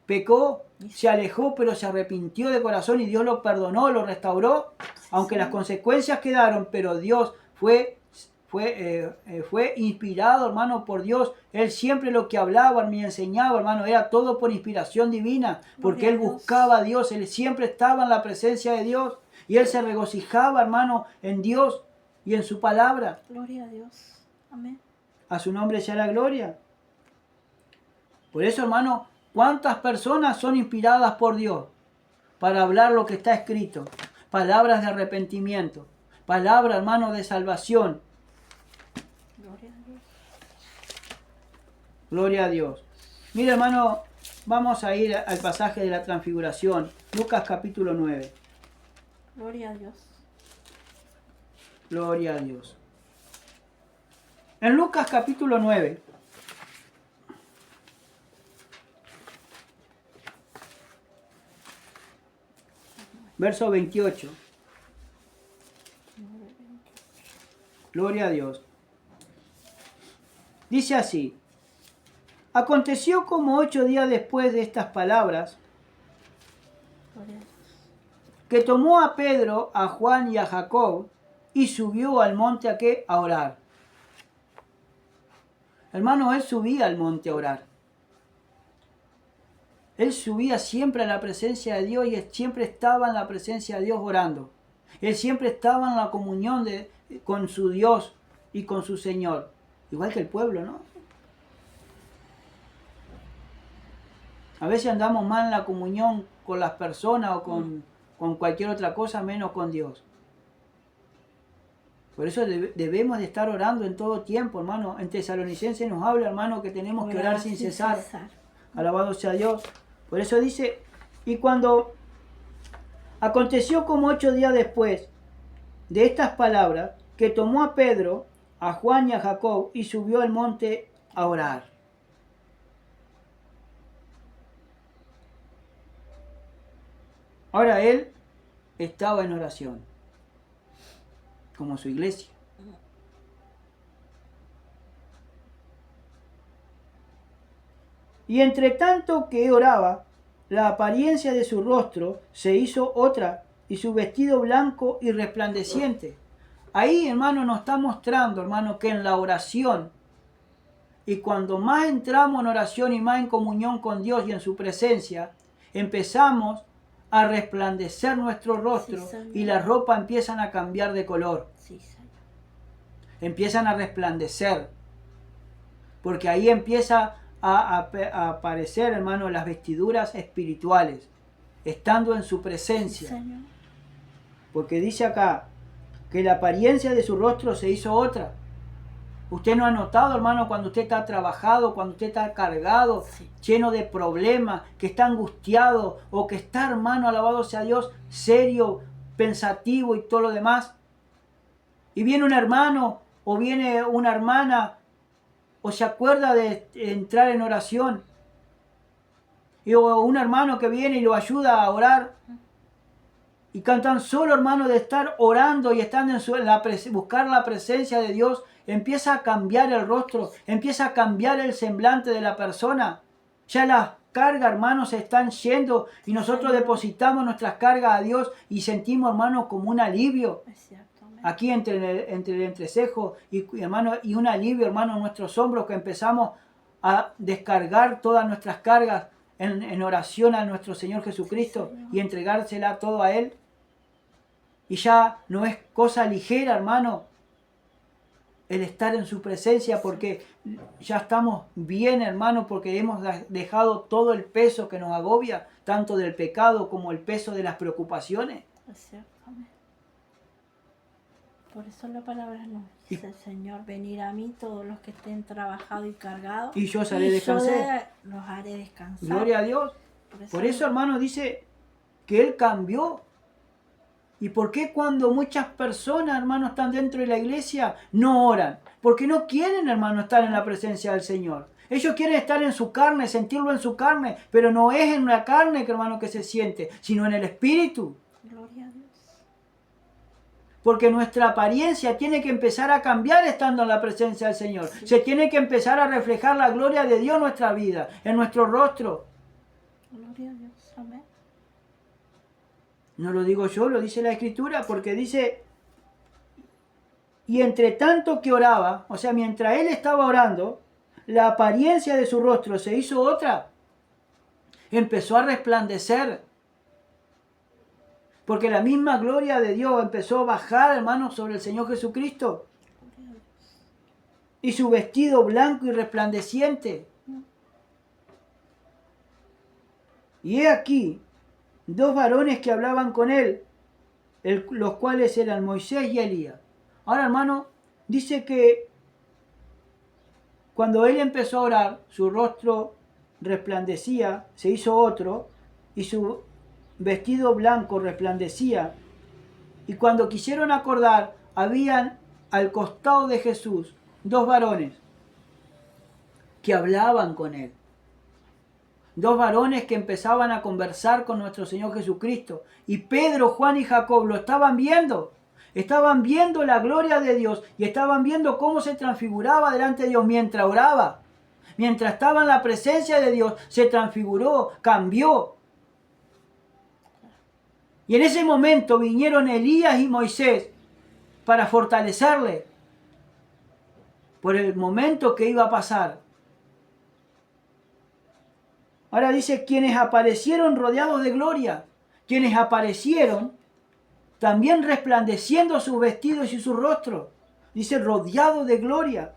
pecó, se alejó, pero se arrepintió de corazón y Dios lo perdonó, lo restauró, aunque las consecuencias quedaron, pero Dios fue inspirado, hermano, por Dios. Él siempre lo que hablaba, me enseñaba, hermano, era todo por inspiración divina, porque él buscaba a Dios, él siempre estaba en la presencia de Dios y él se regocijaba, hermano, en Dios y en su palabra. Gloria a Dios. Amén. A su nombre sea la gloria. Por eso, hermano, ¿cuántas personas son inspiradas por Dios para hablar lo que está escrito? Palabras de arrepentimiento, palabras, hermano, de salvación. Gloria a Dios. Gloria a Dios. Mira, hermano, vamos a ir al pasaje de la transfiguración, Lucas capítulo 9. Gloria a Dios. Gloria a Dios. En Lucas capítulo 9, verso 28. Gloria a Dios. Dice así: aconteció como 8 días después de estas palabras, Gloria a Dios. que tomó a Pedro, a Juan y a Jacob y subió al monte ¿a qué? A orar. Hermano, él subía al monte a orar. Él subía siempre a la presencia de Dios y él siempre estaba en la presencia de Dios orando. Él siempre estaba en la comunión con su Dios y con su Señor. Igual que el pueblo, ¿no? A veces andamos mal en la comunión con las personas o con cualquier otra cosa, menos con Dios. Por eso debemos de estar orando en todo tiempo, hermano. En Tesalonicenses nos habla, hermano, que tenemos que orar sin cesar. Alabado sea Dios. Por eso dice, y cuando aconteció como 8 días después de estas palabras, que tomó a Pedro, a Juan y a Jacob y subió al monte a orar. Ahora él estaba en oración, como su iglesia. Y entre tanto que oraba, la apariencia de su rostro se hizo otra, y su vestido blanco y resplandeciente. Ahí, hermano, nos está mostrando, hermano, que en la oración, y cuando más entramos en oración y más en comunión con Dios y en su presencia, empezamos a resplandecer nuestro rostro, y la ropa empiezan a cambiar de color. Sí, Señor. Empiezan a resplandecer, porque ahí empieza a aparecer, hermano, las vestiduras espirituales, estando en su presencia. Sí, Señor. Porque dice acá que la apariencia de su rostro se hizo otra. Usted no ha notado, hermano, cuando usted está trabajado, cuando usted está cargado, Sí. lleno de problemas, que está angustiado, o que está, hermano, alabado sea Dios, serio, pensativo y todo lo demás. Y viene un hermano o viene una hermana o se acuerda de entrar en oración. O un hermano que viene y lo ayuda a orar. Y tan solo, hermano, de estar orando y estando buscar la presencia de Dios, empieza a cambiar el rostro, empieza a cambiar el semblante de la persona. Ya las cargas, hermanos, se están yendo y nosotros depositamos nuestras cargas a Dios y sentimos, hermano, como un alivio. Es cierto, amén. Aquí entre el entrecejo hermano, y un alivio, hermano, en nuestros hombros, que empezamos a descargar todas nuestras cargas en oración a nuestro Señor Jesucristo, Sí, Señor. y entregársela todo a Él. Y ya no es cosa ligera, hermano, el estar en su presencia, porque ya estamos bien, hermano, porque hemos dejado todo el peso que nos agobia, tanto del pecado como el peso de las preocupaciones. Es cierto, amén. Por eso la palabra nos dice, Señor, venir a mí todos los que estén trabajados y cargados, Y yo os haré descansar. Los haré descansar. Gloria a Dios. Por eso, hermano, dice que Él cambió. ¿Y por qué cuando muchas personas, hermano, están dentro de la iglesia, no oran? Porque no quieren, hermano, estar en la presencia del Señor. Ellos quieren estar en su carne, sentirlo en su carne, pero no es en la carne, hermano, que se siente, sino en el Espíritu. Gloria a Dios. Porque nuestra apariencia tiene que empezar a cambiar estando en la presencia del Señor. Sí. Se tiene que empezar a reflejar la gloria de Dios en nuestra vida, en nuestro rostro. Gloria a Dios, amén. No lo digo yo, lo dice la Escritura, porque dice, y entre tanto que oraba, o sea, mientras él estaba orando, la apariencia de su rostro se hizo otra. Empezó a resplandecer. Porque la misma gloria de Dios empezó a bajar, hermanos, sobre el Señor Jesucristo. Y su vestido blanco y resplandeciente. Y he aquí, dos varones que hablaban con él, los cuales eran Moisés y Elías. Ahora, hermano, dice que cuando él empezó a orar, su rostro resplandecía, se hizo otro, y su vestido blanco resplandecía. Y cuando quisieron acordar, habían al costado de Jesús dos varones que hablaban con él. Dos varones que empezaban a conversar con nuestro Señor Jesucristo. Y Pedro, Juan y Jacob lo estaban viendo. Estaban viendo la gloria de Dios y estaban viendo cómo se transfiguraba delante de Dios mientras oraba. Mientras estaba en la presencia de Dios, se transfiguró, cambió. Y en ese momento vinieron Elías y Moisés para fortalecerle por el momento que iba a pasar. Ahora dice, quienes aparecieron rodeados de gloria, quienes aparecieron también resplandeciendo sus vestidos y su rostro. Dice, rodeados de gloria.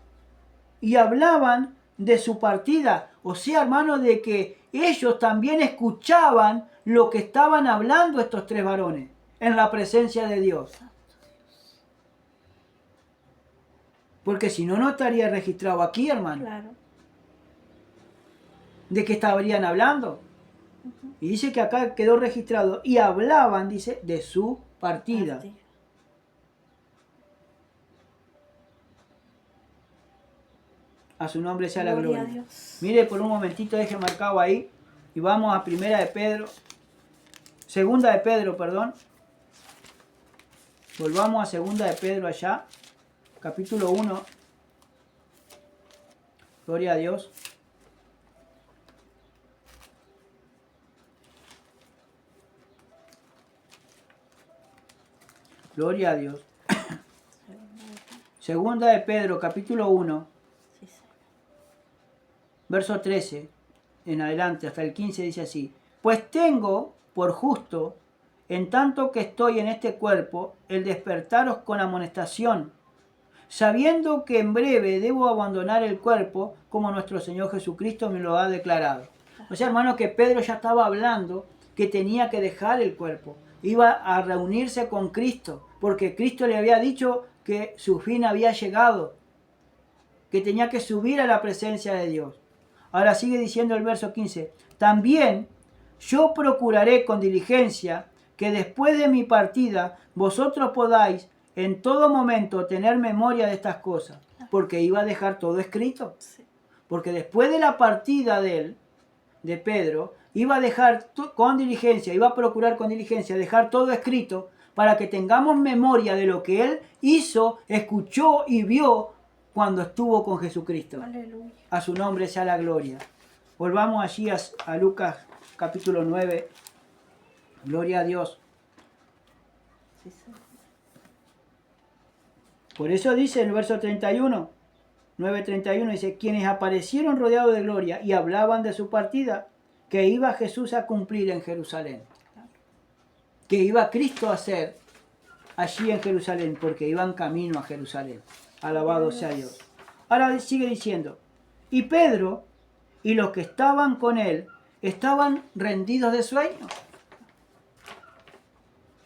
Y hablaban de su partida. O sea, hermano, de que ellos también escuchaban lo que estaban hablando estos tres varones en la presencia de Dios. Porque si no, no estaría registrado aquí, hermano. Claro. ¿De qué estarían hablando? Y dice que acá quedó registrado. Y hablaban, dice, de su partida. A su nombre sea la gloria. Mire, por un momentito, deje marcado ahí. Y vamos a segunda de Pedro, perdón. Volvamos a segunda de Pedro allá. Capítulo 1. Gloria a Dios. Gloria a Dios. Segunda de Pedro, capítulo 1, verso 13 en adelante, hasta el 15 dice así. Pues tengo por justo, en tanto que estoy en este cuerpo, el despertaros con amonestación, sabiendo que en breve debo abandonar el cuerpo, como nuestro Señor Jesucristo me lo ha declarado. O sea, hermano, que Pedro ya estaba hablando que tenía que dejar el cuerpo. Iba a reunirse con Cristo, porque Cristo le había dicho que su fin había llegado, que tenía que subir a la presencia de Dios. Ahora sigue diciendo el verso 15, también yo procuraré con diligencia que después de mi partida vosotros podáis en todo momento tener memoria de estas cosas, porque iba a dejar todo escrito. Porque después de la partida de Pedro, iba a dejar con diligencia, iba a procurar con diligencia dejar todo escrito para que tengamos memoria de lo que él hizo, escuchó y vio cuando estuvo con Jesucristo. Aleluya. A su nombre sea la gloria. Volvamos allí a Lucas capítulo 9. Gloria a Dios. Por eso dice en el verso 31, 9:31, dice, quienes aparecieron rodeados de gloria y hablaban de su partida, que iba Jesús a cumplir en Jerusalén. Que iba Cristo a hacer allí en Jerusalén, porque iban camino a Jerusalén. Alabado sea Dios. Ahora sigue diciendo, y Pedro y los que estaban con él estaban rendidos de sueño.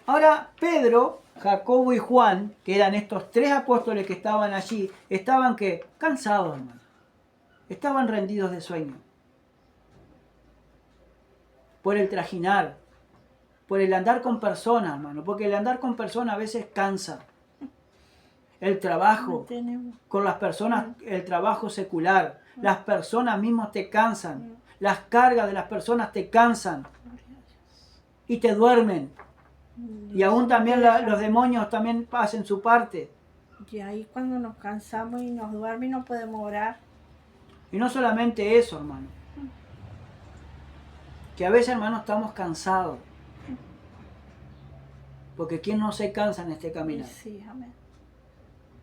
Ahora Pedro, Jacobo y Juan, que eran estos tres apóstoles que estaban allí, estaban ¿qué? Cansados, hermano. Estaban rendidos de sueño. Por el trajinar, por el andar con personas, hermano, porque el andar con personas a veces cansa. El trabajo con las personas, el trabajo secular, las personas mismas te cansan, las cargas de las personas te cansan y te duermen. Y aún también los demonios también hacen su parte. Y ahí cuando nos cansamos y nos duerme y no podemos orar. Y no solamente eso, hermano. Que a veces, hermano, estamos cansados. Porque ¿quién no se cansa en este caminar? Sí, amén.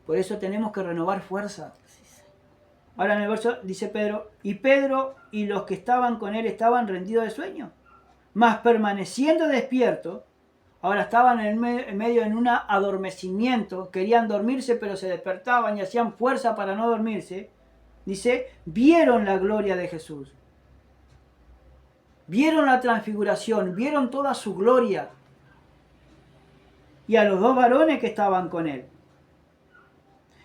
Por eso tenemos que renovar fuerza. Sí, sí. Ahora en el verso dice Pedro, y Pedro y los que estaban con él estaban rendidos de sueño. Mas permaneciendo despiertos, ahora estaban en medio en un adormecimiento, querían dormirse pero se despertaban y hacían fuerza para no dormirse. Dice, vieron la gloria de Jesús. Vieron la transfiguración, vieron toda su gloria. Y a los dos varones que estaban con él.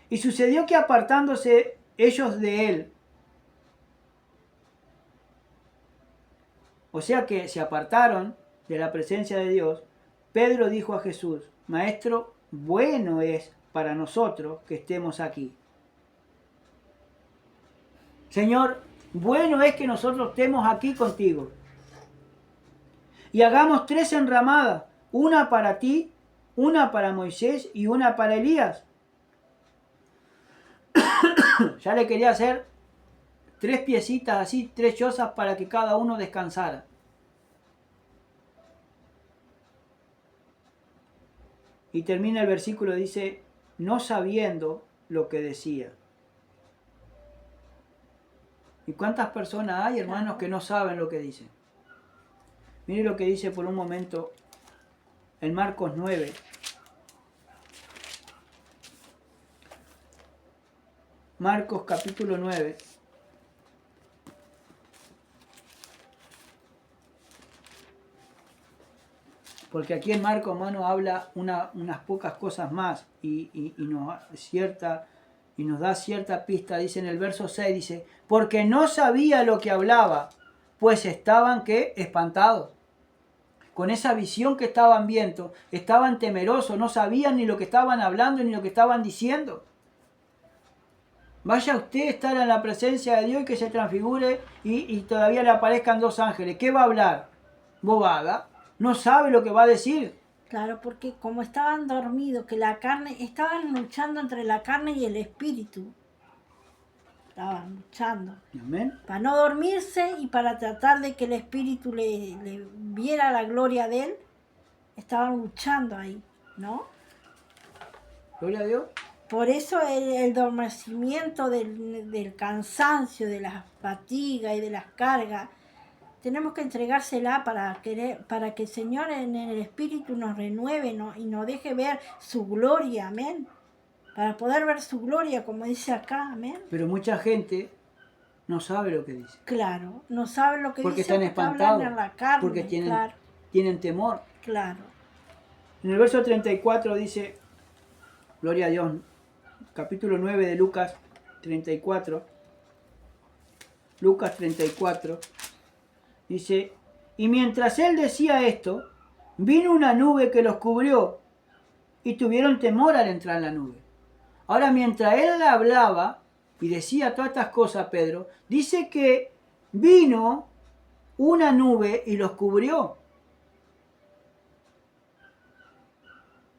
Y sucedió que apartándose ellos de él, o sea que se apartaron de la presencia de Dios, Pedro dijo a Jesús, Maestro, bueno es para nosotros que estemos aquí. Señor, bueno es que nosotros estemos aquí contigo. Y hagamos 3 enramadas, una para ti, una para Moisés y una para Elías. Ya le quería hacer 3 piecitas así, 3 chozas para que cada uno descansara. Y termina el versículo, dice, no sabiendo lo que decía. ¿Y cuántas personas hay, hermanos, que no saben lo que dicen? Mire lo que dice por un momento en Marcos 9. Marcos capítulo 9. Porque aquí en Marcos, hermano, habla unas pocas cosas más y nos da cierta pista. Dice en el verso 6, dice, porque no sabía lo que hablaba, pues estaban, ¿qué? Espantados. Con esa visión que estaban viendo, estaban temerosos, no sabían ni lo que estaban hablando ni lo que estaban diciendo. Vaya usted a estar en la presencia de Dios y que se transfigure y todavía le aparezcan 2 ángeles. ¿Qué va a hablar? Bobada. No sabe lo que va a decir. Claro, porque como estaban dormidos, que la carne, estaban luchando entre la carne y el espíritu. Estaban luchando. Amén. Para no dormirse y para tratar de que el espíritu le viera la gloria de él, estaban luchando ahí, ¿no? Gloria a Dios. Por eso el adormecimiento del cansancio, de la fatiga y de las cargas, tenemos que entregársela para que el Señor en el Espíritu nos renueve, ¿no? Y nos deje ver su gloria, amén. Para poder ver su gloria, como dice acá, amén. Pero mucha gente no sabe lo que dice. Claro, no sabe lo que porque dice. Están espantados, en la carne, porque tienen temor. Claro. En el verso 34 dice, gloria a Dios, capítulo 9 de Lucas 34. Lucas 34. Dice, y mientras él decía esto, vino una nube que los cubrió y tuvieron temor al entrar en la nube. Ahora, mientras él hablaba y decía todas estas cosas, Pedro, dice que vino una nube y los cubrió.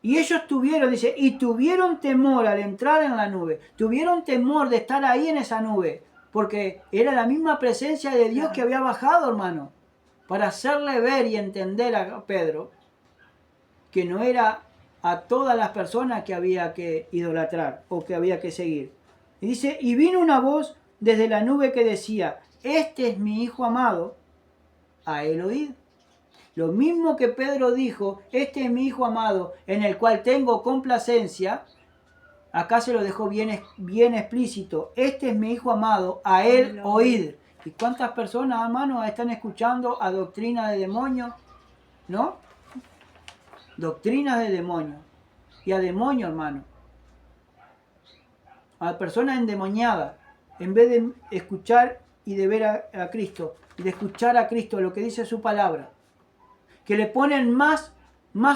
Y ellos tuvieron temor al entrar en la nube. Tuvieron temor de estar ahí en esa nube. Porque era la misma presencia de Dios que había bajado, hermano. Para hacerle ver y entender a Pedro que no era a todas las personas que había que idolatrar o que había que seguir. Y dice, y vino una voz desde la nube que decía, este es mi hijo amado, a él oíd. Lo mismo que Pedro dijo, este es mi Hijo amado, en el cual tengo complacencia, acá se lo dejó bien explícito. Este es mi Hijo amado, a él oíd. ¿Y cuántas personas, hermanos, están escuchando a doctrina de demonios? ¿No? Doctrinas de demonios. Y a demonios, hermano. A personas endemoniadas. En vez de escuchar y de ver a Cristo. Y de escuchar a Cristo, lo que dice su palabra. Que le ponen más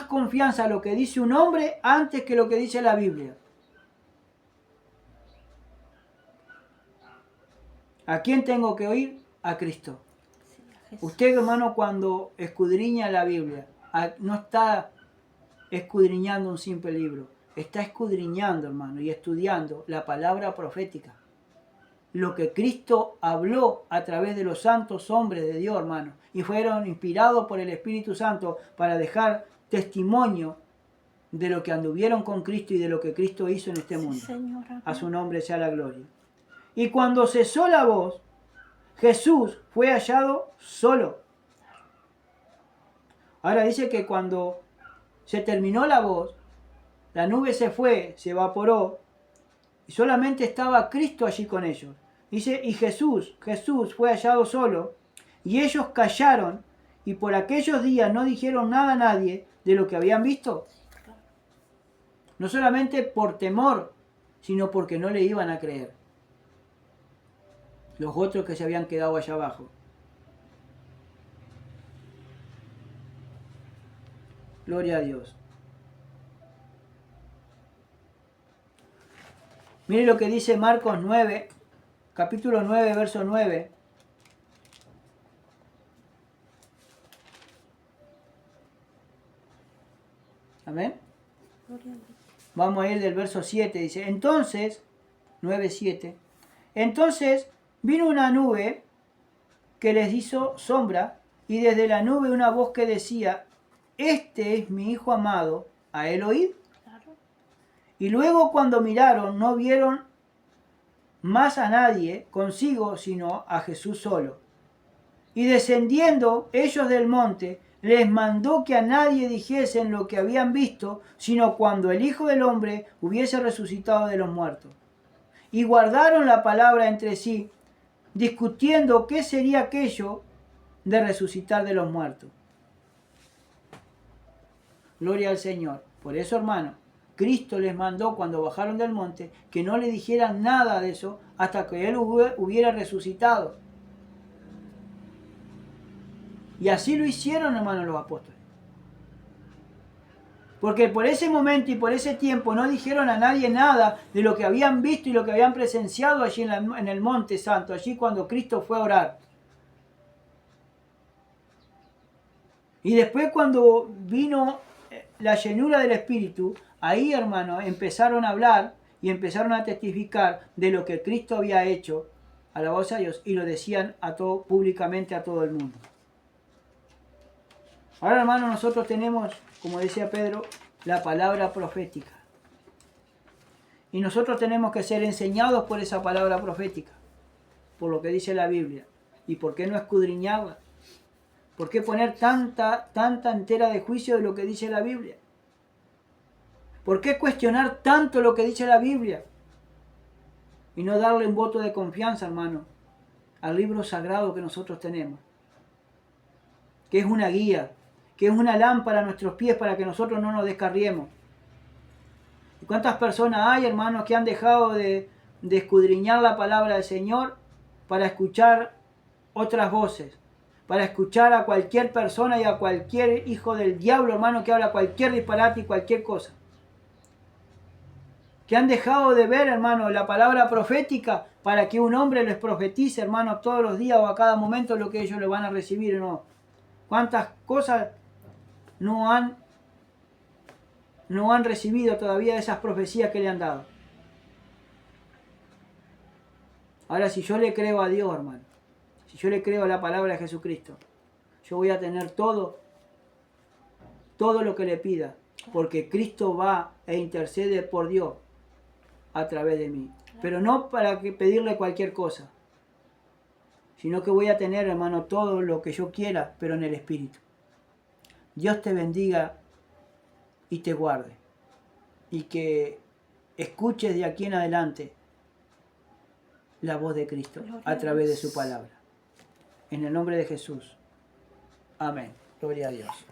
confianza a lo que dice un hombre antes que lo que dice la Biblia. ¿A quién tengo que oír? A Cristo. Usted, hermano, cuando escudriña la Biblia, no está escudriñando un simple libro, está escudriñando, hermano, y estudiando la palabra profética. Lo que Cristo habló a través de los santos hombres de Dios, hermano, y fueron inspirados por el Espíritu Santo para dejar testimonio de lo que anduvieron con Cristo y de lo que Cristo hizo en este mundo. Señora. A su nombre sea la gloria. Y cuando cesó la voz, Jesús fue hallado solo. Ahora dice que cuando se terminó la voz, la nube se fue, se evaporó, y solamente estaba Cristo allí con ellos. Dice, y Jesús fue hallado solo, y ellos callaron, y por aquellos días no dijeron nada a nadie de lo que habían visto. No solamente por temor, sino porque no le iban a creer los otros que se habían quedado allá abajo. Gloria a Dios. Mire lo que dice Marcos 9, capítulo 9, verso 9. Amén. Vamos a ir del verso 7, dice, entonces, 9:7, entonces vino una nube que les hizo sombra, y desde la nube una voz que decía, este es mi Hijo amado, a él oíd. Claro. Y luego cuando miraron, no vieron más a nadie consigo, sino a Jesús solo. Y descendiendo ellos del monte, les mandó que a nadie dijesen lo que habían visto, sino cuando el Hijo del Hombre hubiese resucitado de los muertos. Y guardaron la palabra entre sí, discutiendo qué sería aquello de resucitar de los muertos. Gloria al Señor. Por eso, hermano, Cristo les mandó cuando bajaron del monte que no le dijeran nada de eso hasta que Él hubiera resucitado. Y así lo hicieron, hermanos, los apóstoles. Porque por ese momento y por ese tiempo no dijeron a nadie nada de lo que habían visto y lo que habían presenciado allí en el Monte Santo, allí cuando Cristo fue a orar. Y después cuando vino la llenura del Espíritu, ahí, hermano, empezaron a hablar y empezaron a testificar de lo que Cristo había hecho, alabados a Dios, y lo decían públicamente a todo el mundo. Ahora, hermano, nosotros tenemos, como decía Pedro, la palabra profética. Y nosotros tenemos que ser enseñados por esa palabra profética, por lo que dice la Biblia. ¿Y por qué no escudriñarla? ¿Por qué poner tanta entera de juicio de lo que dice la Biblia? ¿Por qué cuestionar tanto lo que dice la Biblia? Y no darle un voto de confianza, hermano, al libro sagrado que nosotros tenemos. Que es una guía, que es una lámpara a nuestros pies para que nosotros no nos descarriemos. ¿Y cuántas personas hay, hermanos, que han dejado de escudriñar la palabra del Señor para escuchar otras voces? Para escuchar a cualquier persona y a cualquier hijo del diablo, hermano, que habla cualquier disparate y cualquier cosa. Que han dejado de ver, hermano, la palabra profética para que un hombre les profetice, hermano, todos los días o a cada momento lo que ellos le van a recibir, ¿no? ¿Cuántas cosas no han recibido todavía esas profecías que le han dado? Ahora, si yo le creo a Dios, hermano, si yo le creo a la palabra de Jesucristo, yo voy a tener todo lo que le pida, porque Cristo va e intercede por Dios a través de mí. Pero no para pedirle cualquier cosa, sino que voy a tener, hermano, todo lo que yo quiera, pero en el Espíritu. Dios te bendiga y te guarde. Y que escuches de aquí en adelante la voz de Cristo Gloria a a través de Dios. su palabra. En el nombre de Jesús. Amén. Gloria a Dios.